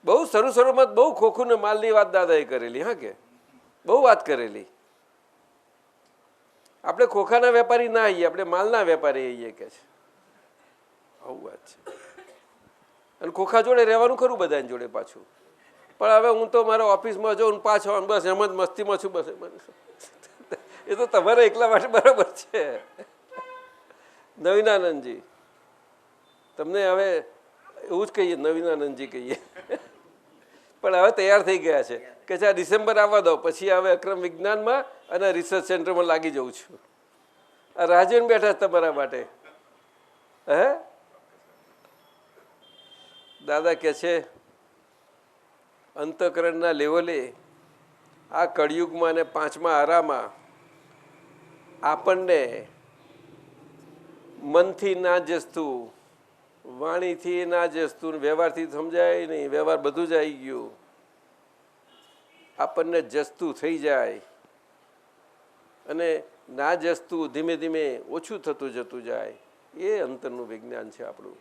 બહુ શરૂમાં બહુ ખોખું ને માલની વાત દાદાએ કરેલી. હા, કે બહુ વાત કરેલી. આપણે ખોખાના વેપારી ના આવીએ, આપણે માલના વેપારી આવીએ કે છે. આવું વાત છે. અને ખોખા જોડે રહેવાનું ખરું બધાની જોડે પાછું. પણ હવે હું તો મારા ઓફિસમાં જાઉં પાછો બસ એમ જ મસ્તીમાં છું. બસ એ તો તમારા એકલા માટે બરાબર છે. નવીનાનંદજી તમને હવે એવું જ કહીએ, નવીનાનંદજી કહીએ. પણ હવે તૈયાર થઈ ગયા છે કે છે આ ડિસેમ્બર આવવા દો, પછી હવે અક્રમ વિજ્ઞાનમાં અને રિસર્ચ સેન્ટરમાં લાગી જઉં છું. આ રાજન બેઠા તમારા માટે. હે દાદા કે છે અંતઃકરણના લેવલે આ કળિયુગમાં અને પાંચમા આરામાં આપણને મનથી ના જસતું, વાણીથી ના જસતું, વ્યવહારથી સમજાય નહીં, વ્યવહાર બધું જ આવી ગયું. આપણને જસતું થઈ જાય અને ના જસતું ધીમે ધીમે ઓછું થતું જતું જાય. એ અંતરનું વિજ્ઞાન છે આપણું.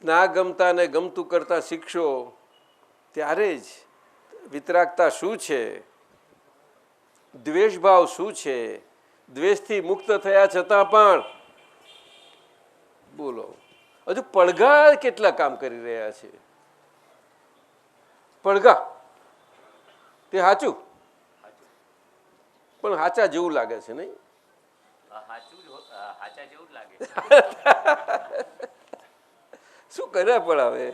ના ગમતા ને ગમતું કરતા શીખશો ત્યારે જ વિતરાગતા શું છે, દ્વેષભાવ શું છે, દ્વેષથી મુક્ત થયા છતાં પણ બોલો હજુ પડઘા કેટલા કામ કરી રહ્યા છે. પડઘા તે સાચું પણ સાચા જેવું લાગે છે નહીં? શું કર્યા પણ હવે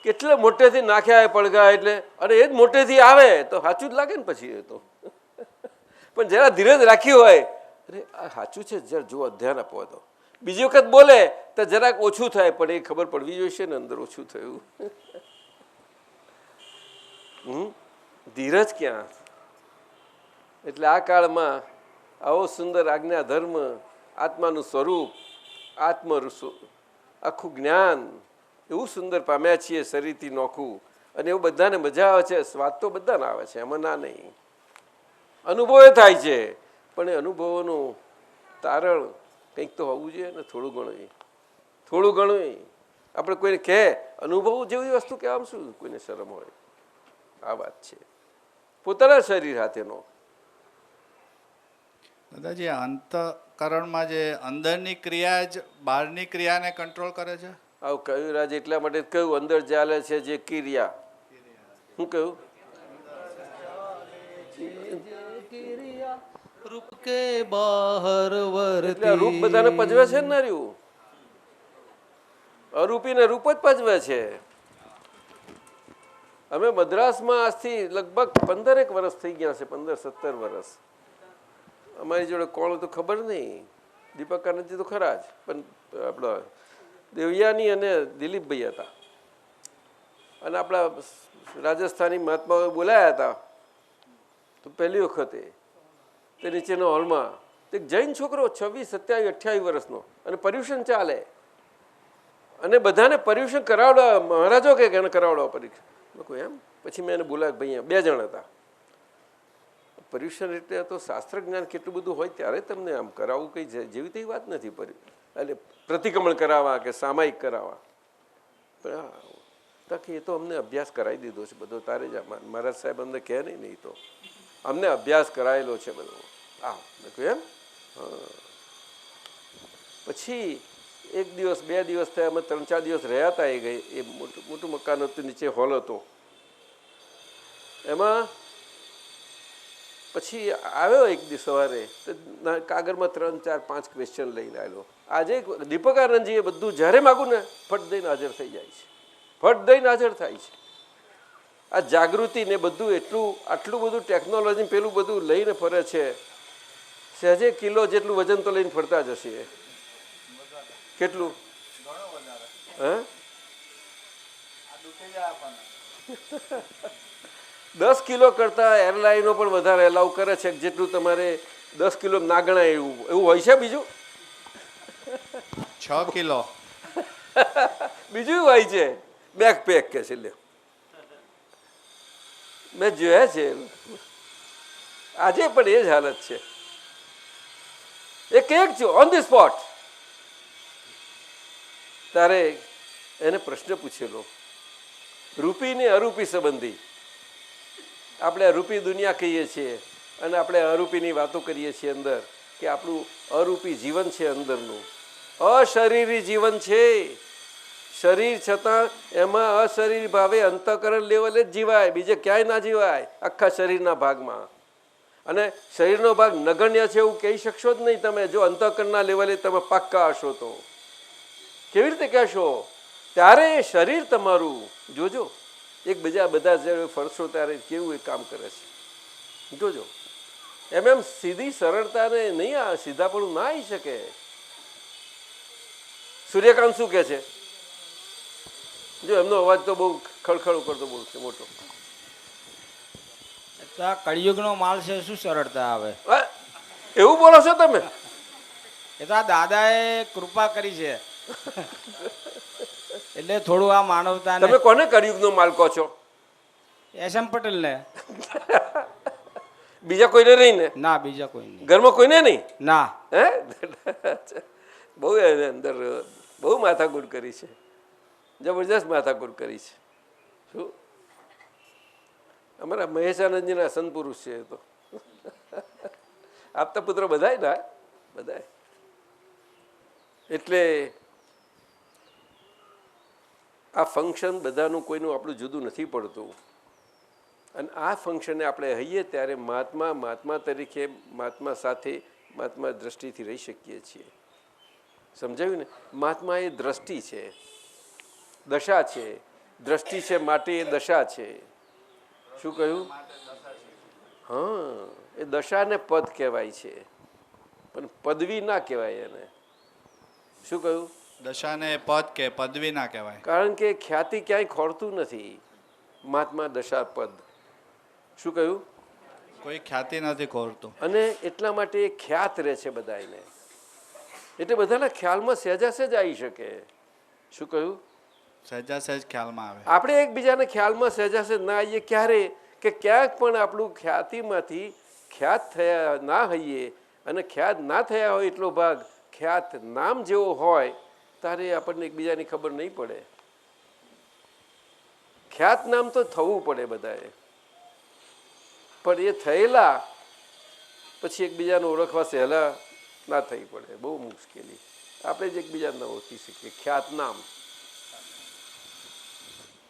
કેટલા મોટેથી નાખ્યા પડઘા એટલે, અને એ જ મોટેથી આવે તો સાચું જ લાગે ને પછી. એ તો પણ જરા ધીરજ રાખી હોય, અરે આ સાચું છે જરા જુઓ, ધ્યાન આપો. તો બીજી વખત બોલે તો જરાક ઓછું થાય, પણ એ ખબર પડવી જોઈશે ને અંદર ઓછું થયું. ધીરજ ક્યાં? એટલે આ કાળમાં આવો સુંદર આજ્ઞા ધર્મ, આત્માનું સ્વરૂપ, આખું જ્ઞાન એવું સુંદર પામ્યા છીએ શરીરથી નોખું, અને એવું બધાને મજા આવે છે. સ્વાદ તો બધાને આવે છે, એમાં ના નહીં. અનુભવ થાય છે, પણ એ અનુભવોનું તારણ કંઈક તો હોવું જોઈએ ને. થોડું ઘણું આપણે કોઈને કહે અનુભવ જેવી વસ્તુ કહેવામાં શું કોઈને શરમ હોય? આ વાત છે પોતાના શરીર સાથેનો. દાદાજી, અંતઃકરણમાં જે અંદરની ક્રિયા જ બહારની ક્રિયાને કંટ્રોલ કરે છે. આવું કહ્યું રાજ, એટલા માટે કહ્યું અંદર ચાલે છે જે ક્રિયા. શું કહ્યું? રૂપ કે બહાર એટલે રૂપ બધાને પજવે છે ને રહ્યું, અરૂપી ને રૂપ જ પજવે છે. અમે મદ્રાસમાં આજથી લગભગ 15 વર્ષ થઈ ગયા છે, 15-17 વર્ષ. અમારી જોડે કોણ તો ખબર નહીં, દીપકાનંદજી તો ખરા જ, પણ આપણા દેવયાની અને દિલીપભાઈ હતા. અને આપણા રાજસ્થાની મહાત્માઓએ બોલાયા હતા તો પહેલી વખતે તે નીચેનો હોલમાં એક જૈન છોકરો 26, 27, 28 વર્ષનો, અને પર્યુષણ ચાલે, અને બધાને પર્યુષણ કરાવડા. મહારાજો કે એને કરાવડાવો પરીક્ષા લોકો એમ. પછી મેં એને બોલાવ્યા, ભાઈ 2 જણ હતા. પર્યુષણ એટલે તો શાસ્ત્ર જ્ઞાન કેટલું બધું હોય ત્યારે તમને આમ કરાવવું કંઈ જેવી તેવી વાત નથી. એટલે પ્રતિક્રમણ કરાવવા કે સામાયિક કરાવવા, એ તો અમને અભ્યાસ કરાવી દીધો છે બધો. તારે જ મહારાજ સાહેબ અમને કહે નહીં, તો અમને અભ્યાસ કરાયેલો છે બધો. એમ. પછી 1 દિવસ 2 દિવસ થયા, અમે 3-4 દિવસ રહ્યા હતા. એ મોટું મકાન હતું, નીચે હોલ હતો. એમાં પછી આવ્યો એક દિવસ સવારે, કાગળમાં 3, 4, 5 ક્વેશ્ચન લઈને આવેલો. આજે દીપકાનંદજી એ બધું જ્યારે માગું ને ફટ દઈને હાજર થઈ જાય છે, ફટ દઈને હાજર થાય છે. આ જાગૃતિ ને બધું આટલું બધું ટેકનોલોજી પેલું બધું લઈને ફરે છે. સહેજે કિલો જેટલું વજન તો લઈને ફરતા જ હશે. કેટલું? હા, 10 કિલો કરતા એરલાઈનો પણ વધારે એલાઉ કરે છે, જેટલું તમારે 10 કિલો ના ગણાય એવું હોય છે. બીજું 6 કિલો બીજું હોય છે, બેકપેક કે છે. મેં જોયા છે, આજે પણ એ જ હાલત છે. એક છે ઓન ધી સ્પોટ. તારે એને પ્રશ્ન પૂછેલો રૂપી ને અરૂપી સંબંધી. આપણે અરૂપી દુનિયા કહીએ છીએ અને આપણે અરૂપીની વાતો કરીએ છીએ અંદર, કે આપણું અરૂપી જીવન છે અંદરનું, અશરીરી જીવન છે. શરીર છતાં એમાં અશરીરી ભાવે અંતઃકરણ લેવલે જ જીવાય, બીજે ક્યાંય ના જીવાય આખા શરીરના ભાગમાં. અને શરીરનો ભાગ નગણ્ય છે એવું કહી શકશો જ નહીં તમે, જો અંતઃકરણના લેવલે તમે પાક્કા હશો તો. કેવી રીતે કહેશો? ત્યારે એ શરીર તમારું જોજો, એકબીજા બધા જ્યારે ફરશો ત્યારે કેવું એ કામ કરે છે જોજો. એમ સીધી સરળતાને નહીં, આ સીધાપણું ના આવી શકે. સૂર્યકાંત શું કહે છે? જો એમનો અવાજ તો બહુ ખળખળ કરતો બોલશે મોટો. કળિયુગનો માલ છે, શું સરળતા આવે? એવું બોલો છો તમે? એ તો આ દાદાએ કૃપા કરી છે એટલે થોડું આ માનવતા. તમે કોને કળિયુગનો માલ કહો છો? એસએમ પટેલ ને. બીજા કોઈને નહીં ને? ના, બીજા કોઈ નહીં. ઘરમાં કોઈને નહીં? ના. હે? બહુ એને અંદર બહુ માથાકૂટ કરી છે, જબરજસ્ત માથાકૂટ કરી છે. શું અમારા મહેશાનંદજીના સંતપુરુષ છે એ તો. આપતા પુત્ર બધાય ના બધાય. એટલે આ ફંક્શન બધાનું કોઈનું આપણું જુદું નથી પડતું. અને આ ફંક્શને આપણે હઈએ ત્યારે મહાત્મા તરીકે મહાત્મા સાથે મહાત્મા દ્રષ્ટિથી રહી શકીએ છીએ. સમજાયું ને? મહાત્મા એ દ્રષ્ટિ છે, દશા છે. દ્રષ્ટિ છે માટે એ દશા છે. શું કહ્યું? હા, એ દશાને પદ કહેવાય છે, પણ પદવી ના કહેવાય એને. શું કહ્યું? દશાને પદ કે પદવી ના કહેવાય, કારણ કે ખ્યાતિ ક્યાંય ખોરતું નથી. મહાત્મા દશા પદ. શું કહ્યું? કોઈ ખ્યાતિ નથી ખોરતું. અને એટલા માટે એ ખ્યાત રહે છે બધા એને. એટલે બધાના ખ્યાલમાં સહેજા સહેજ આવી શકે. શું કહ્યું? સહેજા સહેજ ખ્યાલમાં આવે. આપણે એકબીજાને ખ્યાલમાં સહેજા સહેજ ના આવીએ ક્યારે કે ક્યાંક પણ આપણું ખ્યાતિમાંથી ખ્યાત થયા ના હોઈએ અને ખ્યાત ના થયા હોય એટલો ભાગ ખ્યાત નામ જેવો હોય ત્યારે આપણને એકબીજાની ખબર નહીં પડે. ખ્યાત નામ તો થવું પડે બધાએ, પણ એ થયેલા પછી એકબીજાને ઓળખવા સહેલા ના થઈ પડે, બહુ મુશ્કેલી. આપણે જ એકબીજાને ઓળખી શકીએ. ખ્યાત નામ,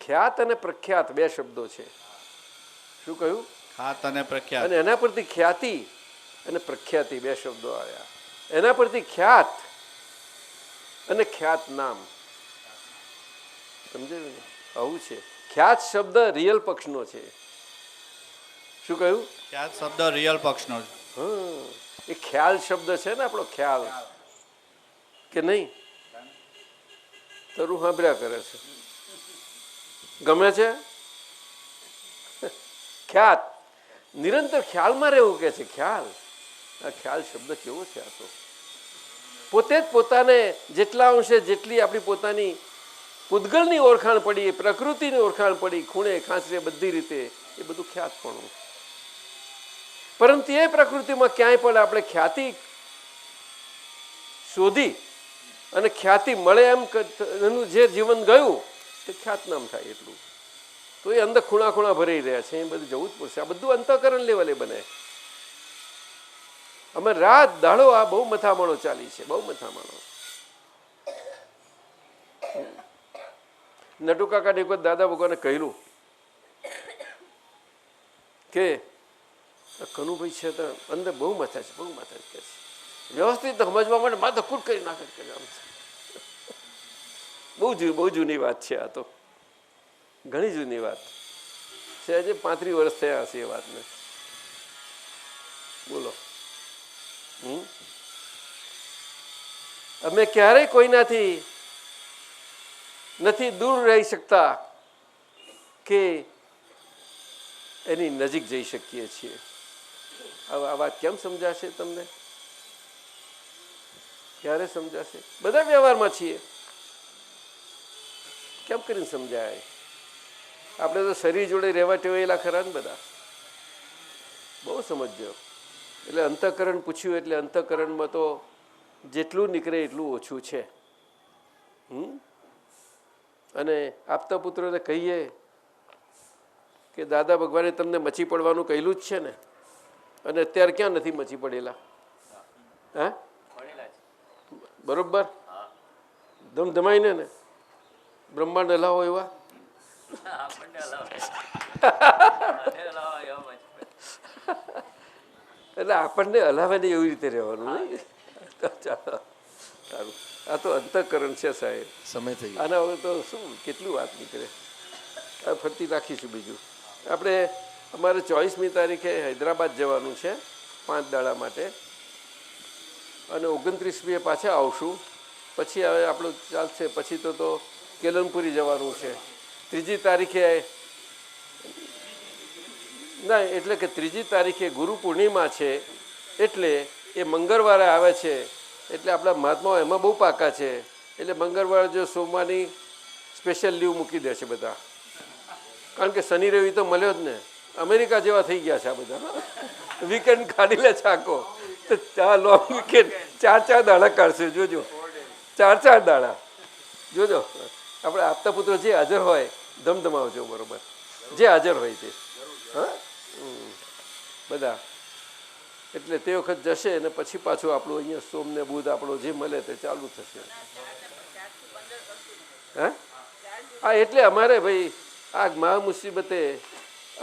ખ્યાત અને પ્રખ્યાત બે શબ્દો છે. શું કહ્યું? ખ્યાત અને પ્રખ્યાત. અને એના પરથી ખ્યાતિ અને પ્રખ્યાતિ બે શબ્દો આવ્યા. એના પરથી ખ્યાત અને ખ્યાત નામ. સમજાયું ને? આવું છે. ખ્યાત શબ્દ રિયલ પક્ષનો છે. શું કહ્યું? ખ્યાત શબ્દ રિયલ પક્ષનો છે. હા, એ ખ્યાલ શબ્દ છે ને આપણો ખ્યાલ, કે નહીં? તરું સાંભળ્યા કરે છે. ગમે છે? ખ્યાત નિરંતર ખ્યાલમાં રહેવું કે છે. ખ્યાલ, આ ખ્યાલ શબ્દ કેવો છે! આ તો પોતે જ પોતાને જેટલા અંશે જેટલી આપણી પોતાની પૂતગલની ઓળખાણ પડી, પ્રકૃતિની ઓળખાણ પડી, ખૂણે ખાંચરે બધી રીતે, એ બધું ખ્યાતપણું. પરંતુ એ પ્રકૃતિમાં ક્યાંય પણ આપણે ખ્યાતિ શોધી અને ખ્યાતિ મળે એમ એનું જે જીવન ગયું તે ખ્યાતનામ થાય. એટલું તો એ અંદર ખૂણા ખૂણા ભરાઈ રહ્યા છે. એ બધું જવું જ પડશે. આ બધું અંતઃકરણ લેવલે બને. અમે રાત દાડો આ બહુ મથામણો ચાલી છે, બહુ મથામણો. નટુ કાકાને એક વખત દાદા ભગવાને કહ્યું કે કનુભાઈ છે તો અંદર બહુ મથા છે, બહુ મથા છે. વ્યવસ્થિત સમજવા માટે માથે કૂટ કરી નાખે. બહુ જૂની વાત છે. આ તો ઘણી જૂની વાત છે. આજે 35 વર્ષ થયા હશે એ વાતને. બોલો. અમે ક્યારેય કોઈનાથી નથી દૂર રહી શકતા કે એની નજીક જઈ શકીએ છીએ. આ વાત કેમ સમજાશે તમને? ક્યારે સમજાશે? બધા વ્યવહારમાં છીએ, કેમ કરીને સમજાય? આપણે તો શરીર જોડે રહેવા ટેવાયેલા ખરા ને બધા. બહુ સમજજો. એટલે અંતઃકરણ પૂછ્યું એટલે અંતઃકરણમાં તો જેટલું નીકળે એટલું ઓછું છે. અને આપતા પુત્રોને કહીએ કે દાદા ભગવાને તમને મચી પડવાનું કહેલું જ છે ને, અને અત્યારે ક્યાં નથી મચી પડેલા? હા, બરોબર. ધમધમાઈને ને બ્રહ્માંડ હલાવો એવા. એટલે આપણને હલાવે ને એવી રીતે રહેવાનું. ચાલો, સારું. આ તો અંતઃકરણ છે સાહેબ. સમય થઈ ગયો. આના હવે તો શું કેટલી વાત નીકળે. આ ફરતી રાખીશું. બીજું આપણે અમારે 24મી તારીખે હૈદરાબાદ જવાનું છે 5 દાડા માટે, અને 29મીએ પાછા આવશું. પછી હવે આપણું ચાલશે. પછી તો કેલનપુરી જવાનું છે. 3જી તારીખે ના, એટલે કે 3જી તારીખે ગુરુ પૂર્ણિમા છે, એટલે એ મંગળવારે આવે છે. એટલે આપણા મહાત્માઓ એમાં બહુ પાકા છે. એટલે મંગળવારે જો સોમવારની સ્પેશિયલ લીવ મૂકી દે છે બધા, કારણ કે શનિ રવિ તો મળ્યો જ ને. અમેરિકા જેવા થઈ ગયા છે આ બધા. વીકેન્ડ કાઢી લે છે આખો. તો લોંગ વીકેન્ડ 4 દાડા કાઢશે. જોજો, 4 દાડા જોજો. આપણે આપતા પુત્રો જે હાજર હોય ધમધમાવજો, બરોબર? જે હાજર હોય તે. હા, બધા. એટલે તે વખત જશે અને પછી પાછું આપણું અહીંયા સોમ ને બુધ આપણો જે મળે તે ચાલુ થશે. હા, એટલે અમારે ભાઈ આ મહા મુસીબતે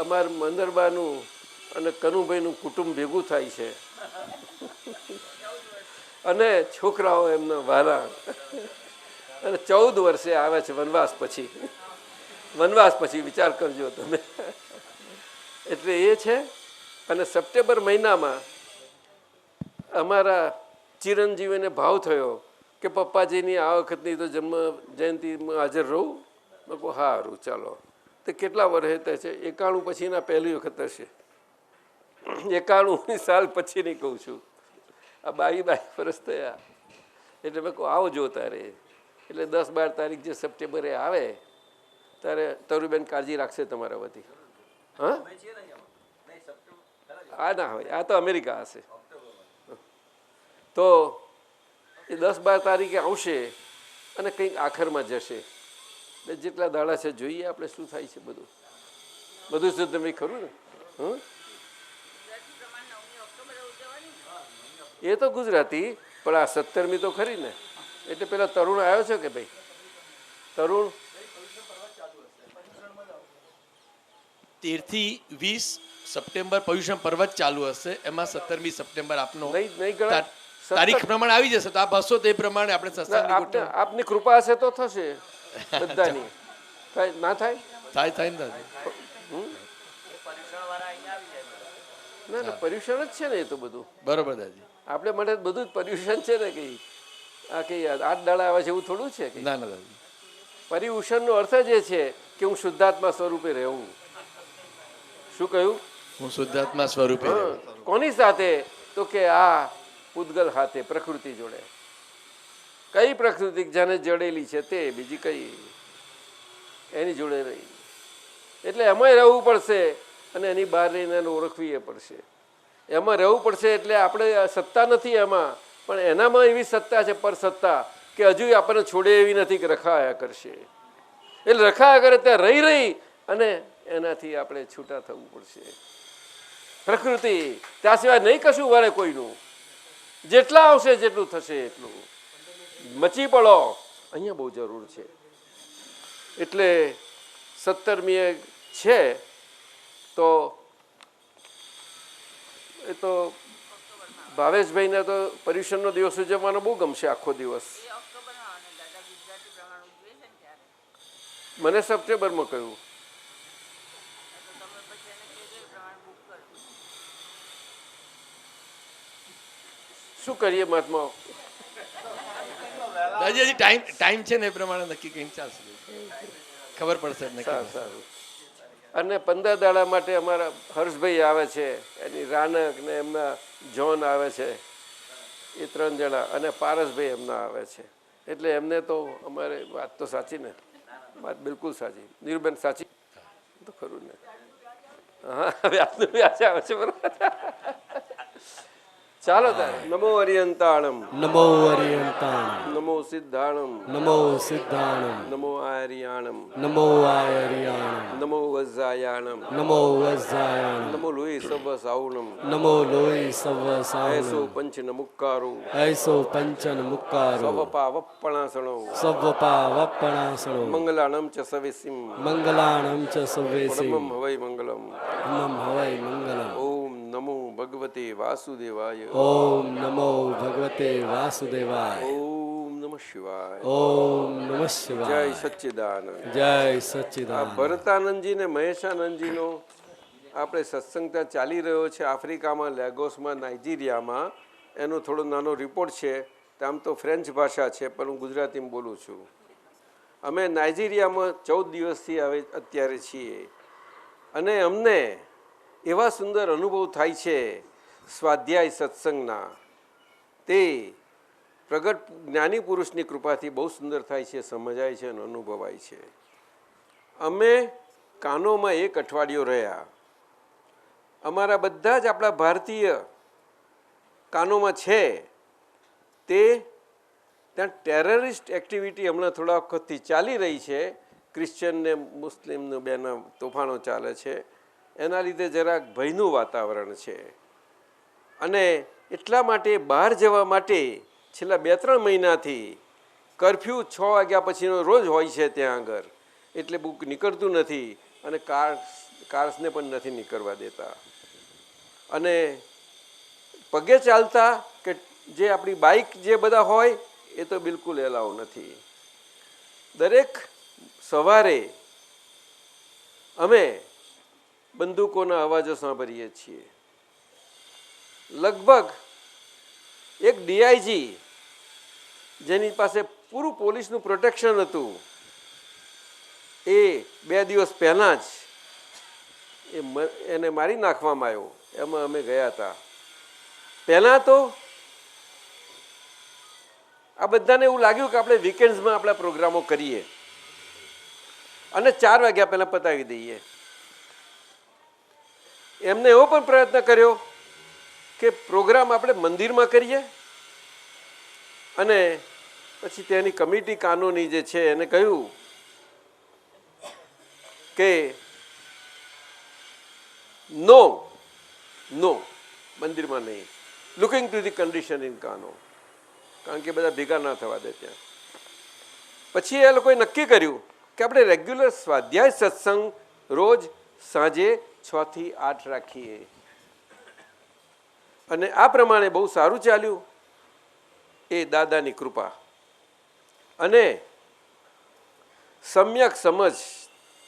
અમારે મંદરબાનું અને કનુભાઈનું કુટુંબ ભેગું થાય છે, અને છોકરાઓ એમના વાલા, અને 14 વર્ષે આવે છે વનવાસ પછી. વનવાસ પછી વિચાર કરજો તમે. એટલે એ છે. અને સપ્ટેમ્બર મહિનામાં અમારા ચિરંજીવીને ભાવ થયો કે પપ્પાજીની આ વખતની તો જન્મ જયંતિમાં હાજર રહું. લોકો સારું ચાલો. તે કેટલા વર્ષે થાય છે? 91 પછીના પહેલી વખત હશે. 91 સાલ પછીની કહું છું. આ 22 વર્ષ થયા. એટલે મેં કહું આવજો તારે. એટલે 10-12 તારીખ જે સપ્ટેમ્બરે આવે ત્યારે તરુબેન કાળજી રાખશે તમારા વતી. હા, આ ના હોય, આ તો અમેરિકા હશે. તો એ 10-12 તારીખે આવશે અને કંઈક આખરમાં જશે. જેટલા દાડા છે જોઈએ આપણે શું થાય છે. બધું શુદ્ધ મેં ખરું ને. એ તો ગુજરાતી, પણ આ 17મી તો ખરી ને. એટલે પેલા તરુણ આવ્યો છે કે ભાઈ? તરુણ 13 થી 20 સપ્ટેમ્બર પર્યુષણ પર્વ જ ચાલુ હશે. એમાં 17મી સપ્ટેમ્બર આપનો નહીં ગણાય. તારીખ પ્રમાણે આવી જશે. તો આપ હશો તે પ્રમાણે આપણે સત્સંગની ગોઠવણી. આપની કૃપા હશે તો થશે બધાની. ના થાય થાય ને ના ના, પર્યુષણ જ છે ને એ તો બધું. બરોબર દાદી. આપણે માટે બધું જ પર્યુષણ છે ને. કઈ આ કઈ 8 દાડા આવે છે એવું થોડું છે કે? ના ના દાદી. પર્યુષણનો અર્થ જ એ છે કે હું શુદ્ધાત્મા સ્વરૂપે રહેવું. શું કહ્યું? હું શુદ્ધાત્મા સ્વરૂપે. કોની સાથે? તો કે આ પૂતગલ હાથે, પ્રકૃતિ જોડે. કઈ પ્રકૃતિ જેને જડેલી છે તે, બીજી કઈ એની જોડે રહી. એટલે એમાંય રહેવું પડશે અને એની બહાર રહીને એને ઓળખવી એ પડશે. એમાં રહેવું પડશે. એટલે આપણે સત્તા નથી એમાં, પણ એનામાં એવી સત્તા છે, પર સત્તા, કે હજુ આપણને છોડે એવી નથી કે રખાયા કરશે. એટલે રખાયા કરે ત્યાં રહી અને એનાથી આપણે છૂટા થવું પડશે. પ્રકૃતિ ત્યાં સિવાય નહીં કશું વળે કોઈનું. જેટલા આવશે જેટલું થશે એટલું મચી પડો. અહીંયા બહુ જરૂર છે. એટલે 17મીએ છે તો એ તો ભાવેશભાઈને તો પર્યુષણનો દિવસ ઉજવવાનો બહુ ગમશે. આખો દિવસ મને સપ્ટેમ્બરમાં કહ્યું. શું કરીએ મહાત્મા? દાદી હજી ટાઈમ છે ને એ પ્રમાણે નક્કી કંઈક ચાલશે. ખબર પડશે. સારું. અને 15 દાડા માટે અમારા હર્ષભાઈ આવે છે, એની રાનક ને એમના જોન આવે છે, એ 3 જણા, અને પારસભાઈ એમના આવે છે. એટલે એમને તો અમારે વાત તો સાચી ને. વાત બિલકુલ સાચી. નીરુબેન સાચી તો ખરું ને. હા, વ્યાસનું વ્યાસ આવે છે બરોબર. ચાલો તારે. નમો અરિયંતાણમ, નમો અરિયંતાણમ, નમો સિદ્ધાણમ, નમો સિદ્ધાણમ, નમો આર્યાણમ, નમો આયર્યાણમ, નમો વજ્જાયાણમ, નમો વજ્જાયાણમ, નમો લોહી સવ સાવણમ, નમો લોહી સવ એસો સાવણમ, પંચ નમુક્કારો, એસો પંચન મુક્કારો, સવપા વપ્પણાસણો, સવ્વપા વપ્પણાસણો, મંગલાણમ ચ સવિસિમ, મંગલાણમ ચ સવેસી, પરમમ હવૈ મંગલમ. મમ હવૈ મંગલમ. ઓમ નમો ભગવતે વાસુદેવાય. ઓમ નમો ભગવતે વાસુદેવાય. ઓમ નમઃ શિવાય. ઓમ નમઃ જય શિવાય. સચ્ચિદાનંદ. જય આ સચ્ચિદાનંદ. ભરતાનંદજી ને મહેશાનંદજીનો આપણે સત્સંગ ત્યાં ચાલી રહ્યો છે આફ્રિકામાં, લેગોસમાં, નાઇજીરિયામાં. એનો થોડો નાનો રિપોર્ટ છે. આમ તો ફ્રેન્ચ ભાષા છે, પણ હું ગુજરાતીમાં બોલું છું. અમે નાઇજીરિયામાં 14 દિવસથી હવે અત્યારે છીએ, અને અમને એવા સુંદર અનુભવ થાય છે સ્વાધ્યાય સત્સંગના. તે પ્રગટ જ્ઞાની પુરુષની કૃપાથી બહુ સુંદર થાય છે, સમજાય છે અને અનુભવાય છે. અમે કાનોમાં 1 અઠવાડિયું રહ્યા. અમારા બધા જ આપણા ભારતીય કાનોમાં છે તે ત્યાં ટેરરિસ્ટ એક્ટિવિટી હમણાં થોડા વખતથી ચાલી રહી છે. ક્રિશ્ચિયન ને મુસ્લિમને બેના તોફાનો ચાલે છે. એના લીધે જરાક ભયનું વાતાવરણ છે. અને એટલા માટે બહાર જવા માટે છેલ્લા 2-3 મહિનાથી કર્ફ્યુ 6 વાગ્યા પછીનો રોજ હોય છે ત્યાં આગળ. એટલે બુક નીકળતું નથી, અને કાર્સને પણ નથી નીકળવા દેતા. અને પગે ચાલતા કે જે આપણી બાઇક જે બધા હોય એ તો બિલકુલ એલાવ નથી. દરેક સવારે અમે બંદૂકોના અવાજો સાંભળીએ છીએ. લગભગ એક ડીઆઈજી જેની પાસે પૂરું પોલીસનું પ્રોટેક્શન હતું, એ 2 દિવસ પહેલાં જ એને મારી નાખવામાં આવ્યો. એમાં અમે ગયા હતા. પહેલાં તો આ બધાને એવું લાગ્યું કે આપણે વીકેન્ડ્સમાં આપણા પ્રોગ્રામો કરીએ અને 4 વાગ્યા પહેલાં પતાવી દઈએ. એમને એવો પણ પ્રયત્ન કર્યો કે પ્રોગ્રામ આપણે મંદિરમાં કરીએ અને પછી તેની કમિટી કાનૂની જે છે એને કહ્યું કે નો મંદિરમાં નહીં, looking to the condition in કાનો, કારણ કે બધા ભેગા ના થવા દે ત્યાં. પછી એ લોકોએ નક્કી કર્યું કે આપણે રેગ્યુલર સ્વાધ્યાય સત્સંગ રોજ સાંજે 6 થી 8 રાખીએ. અને આ પ્રમાણે બહુ સારું ચાલ્યું. એ દાદાની કૃપા અને સમ્યક સમજ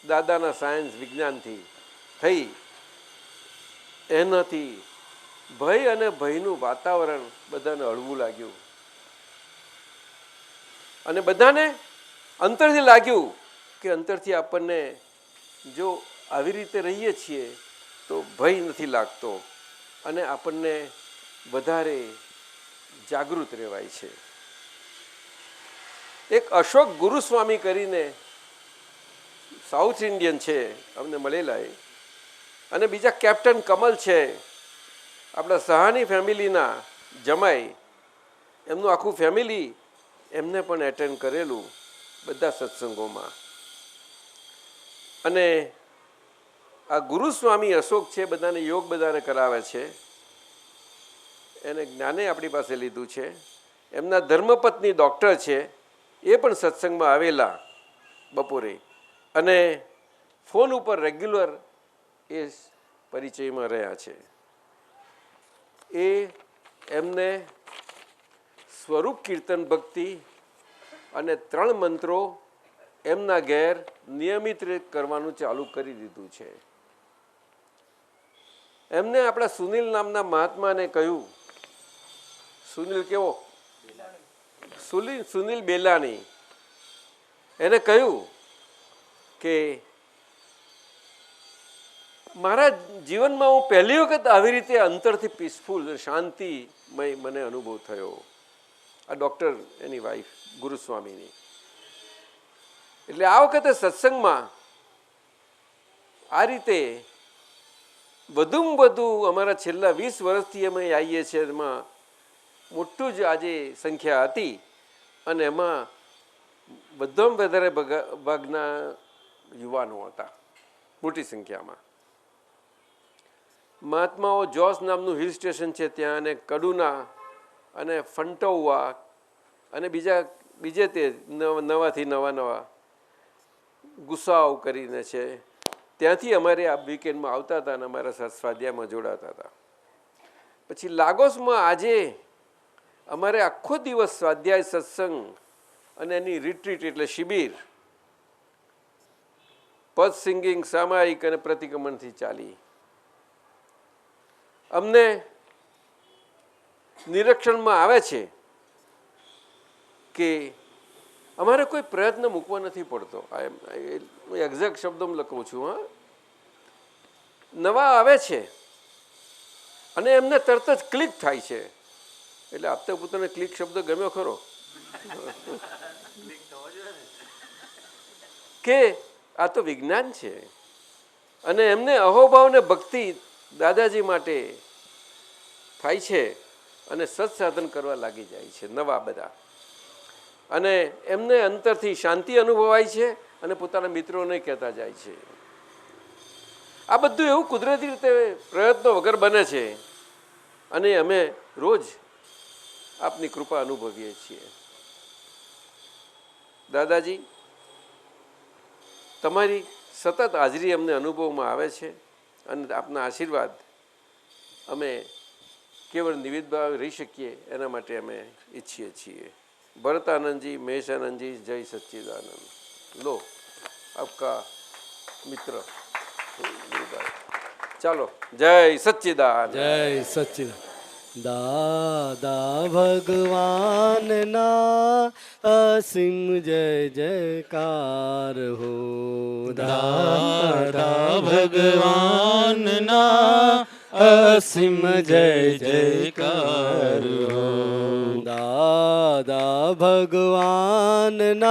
દાદાના સાયન્સ વિજ્ઞાનથી થઈ. એનાથી ભય અને ભયનું વાતાવરણ બધાને હળવું લાગ્યું અને બધાને અંતરથી લાગ્યું કે અંતરથી આપણને જો આવી રીતે રહીએ છીએ તો ભય નથી લાગતો અને આપણને વધારે જાગૃત રહેવાય છે. એક અશોક ગુરુસ્વામી કરીને સાઉથ ઇન્ડિયન છે, અમને મળેલા એ, અને બીજા કેપ્ટન કમલ છે, આપણા સહાની ફેમિલીના જમાઈ, એમનું આખું ફેમિલી એમને પણ એટેન્ડ કરેલું બધા સત્સંગોમાં. અને આ ગુરુસ્વામી અશોક છે, બધાને યોગ બધાને કરાવે છે, એને જ્ઞાને આપણી પાસે લીધું છે. એમના ધર્મપત્ની ડૉક્ટર છે, એ પણ સત્સંગમાં આવેલા બપોરે અને ફોન ઉપર રેગ્યુલર એ પરિચયમાં રહ્યા છે. એ એમને સ્વરૂપ કીર્તન ભક્તિ અને 3 મંત્રો એમના ઘેર નિયમિત રીતે કરવાનું ચાલુ કરી દીધું છે. એમને આપણા સુનિલ નામના મહાત્માને કહ્યું, સુનિલ કેવો? સુનિલ બેલાની, એને કહ્યું કે મારા જીવનમાં હું પહેલી વખત આવી રીતે અંતરથી પીસફુલ શાંતિમય મને અનુભવ થયો. આ ડૉક્ટર એની વાઈફ ગુરુસ્વામીની. એટલે આ વખતે સત્સંગમાં આ રીતે વધુમાં વધુ અમારા છેલ્લા 20 વર્ષથી અમે આવીએ છીએ, એમાં મોટું જ આજે સંખ્યા હતી અને એમાં બધામાં વધારે ભાગના યુવાનો હતા, મોટી સંખ્યામાં. મહાત્માઓ જોસ નામનું હિલ સ્ટેશન છે ત્યાં, અને કડુના અને ફંટોવા અને બીજે તે નવાથી નવા ગુસાઓ કરીને છે, ત્યાંથી અમારે આ વીકેન્ડમાં આવતા હતા અને અમારા સાથે સ્વાધ્યાયમાં જોડાતા હતા. પછી લાગોસમાં આજે અમારે આખો દિવસ સ્વાધ્યાય સત્સંગ અને એની રિટ્રીટ એટલે શિબિર પદ સિંગિંગ સામાયિક અને પ્રતિક્રમણથી ચાલી. અમને નિરીક્ષણમાં આવે છે કે અમારે કોઈ પ્રયત્ન મૂકવો નથી પડતો. એક્ઝેક્ટ શબ્દોમાં લખું છું. હા, નવા આવે છે અને એમને તરત જ ક્લિક થાય છે. એટલે આપતા પોતાને ક્લિક શબ્દ ગમ્યો ખરો કે આ તો વિજ્ઞાન છે. અને એમને અહોભાવ ને ભક્તિ દાદાજી માટે થાય છે અને સત્સાધન કરવા લાગી જાય છે નવા બધા. અને એમને અંતરથી શાંતિ અનુભવાય છે અને પોતાના મિત્રોને કહેતા જાય છે. આ બધું એવું કુદરતી રીતે પ્રયત્નો વગર બને છે અને અમે રોજ આપની કૃપા અનુભવીએ છીએ. દાદાજી, તમારી સતત હાજરી અમને અનુભવમાં આવે છે અને આપના આશીર્વાદ અમે કેવળ નિમિત્ત ભાવે રહી શકીએ એના માટે અમે ઈચ્છીએ છીએ. ભરતાનંદજી, મહેશાનંદજી, જય સચ્ચિદાનંદ. લો આપકા મિત્ર ગુરુભાઈ. ચાલો, જય સચ્ચિદાનંદ. જય સચ્ચિદાનંદ. દાદા ભગવાનના અસીમ જય જયકાર હો. દાદા ભગવાનના અસીમ જય જયકાર હો દાદા ભગવાનના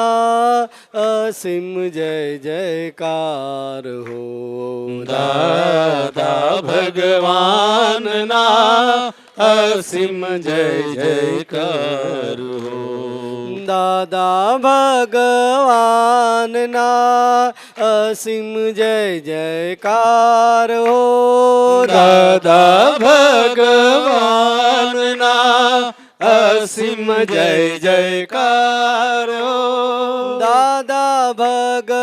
અસીમ જય જયકાર હો દાદા ભગવાનના અસીમ જય જયકાર હો દાદા ભગવાનના અસીમ જય જયકાર હો દાદા ભગવાનના અસીમ જય જયકાર હો દાદા ભગવાનના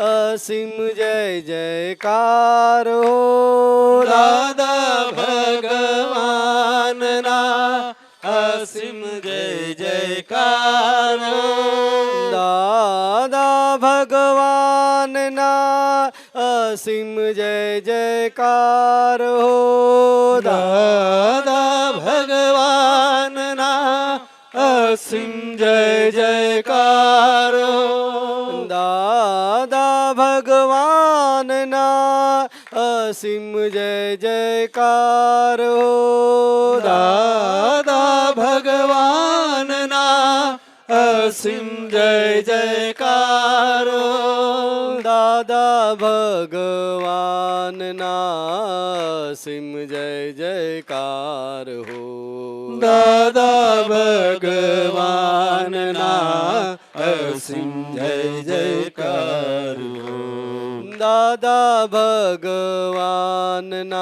અસીમ જય જયકાર હો દાદા ભગવાનના અસીમ જય જયકાર દાદા ભગવાનના અસીમ જય જયકાર હો દાદા ભગવાનના અસીમ જય જયકાર દાદા ભગવાનના અસીમ જય જયકાર દાદા ભગવાનના અસીમ જય જયકાર દાદા ભગવાનના અસીમ જય જયકાર હો દાદા ભગવાનના અસીમ જય જયકાર હો દાદા ભગવાનના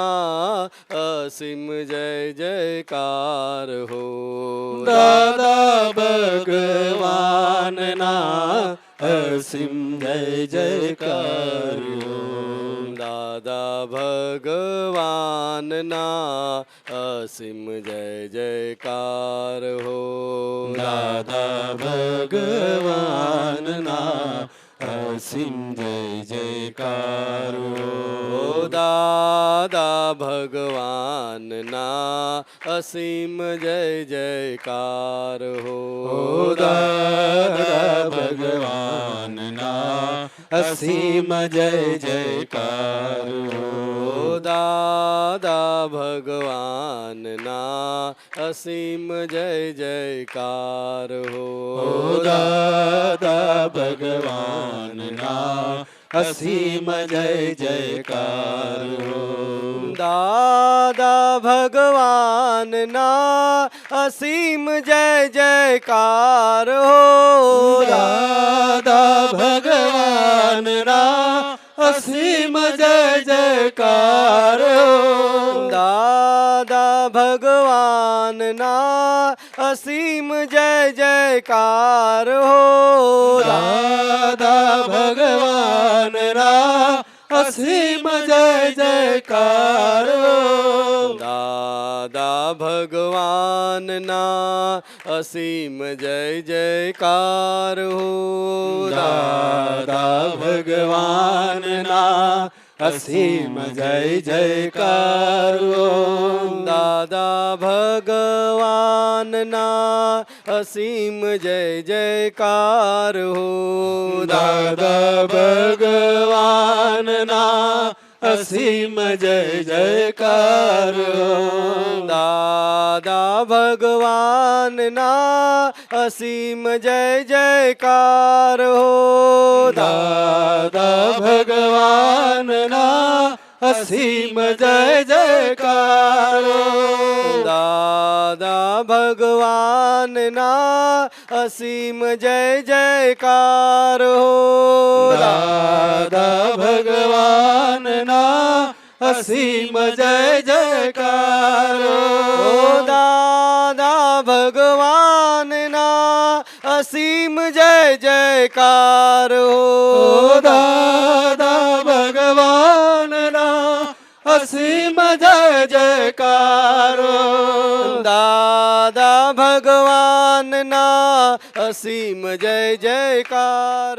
અસીમ જય જયકાર હો દાદા ભગવાનના અસીમ જય જયકાર હો દાદા ભગવાનના અસીમ જય જયકાર હો દાદા ભગવાનના અસીમ જય જયકાર હો દાદા ભગવાનના અસીમ જય જયકાર હો દાદા ભગવાનના અસીમ જય જયકાર હો દાદા ભગવાનના અસીમ જય જયકાર હો દાદા ભગવાનના અસીમ જય જયકાર હો દાદા ભગવાનના અસીમ જય જયકાર હો દાદા ભગવાનના અસીમ જય જયકાર હો દાદા ભગવાનના અસીમ જય જયકાર હો દાદા ભગવાનના અસીમ જય જયકાર હો દાદા ભગવાનના અસીમ જય જયકાર હો દાદા ભગવાનના અસીમ જય જયકાર હો દાદા ભગવાનના અસીમ જય જયકાર હો દાદા ભગવાનના અસીમ જય જયકાર હો દાદા ભગવાનના અસીમ જય જયકાર હો દાદા ભગવાનના અસીમ જય જયકાર દાદા ભગવાનના અસીમ જય જયકાર દાદા ભગવાનના અસીમ જય જયકાર દાદા ભગવાનના અસીમ જય જયકાર દાદા ભગવાનના અસીમ જય જયકાર દાદા ભગવાનના અસીમ જય જયકાર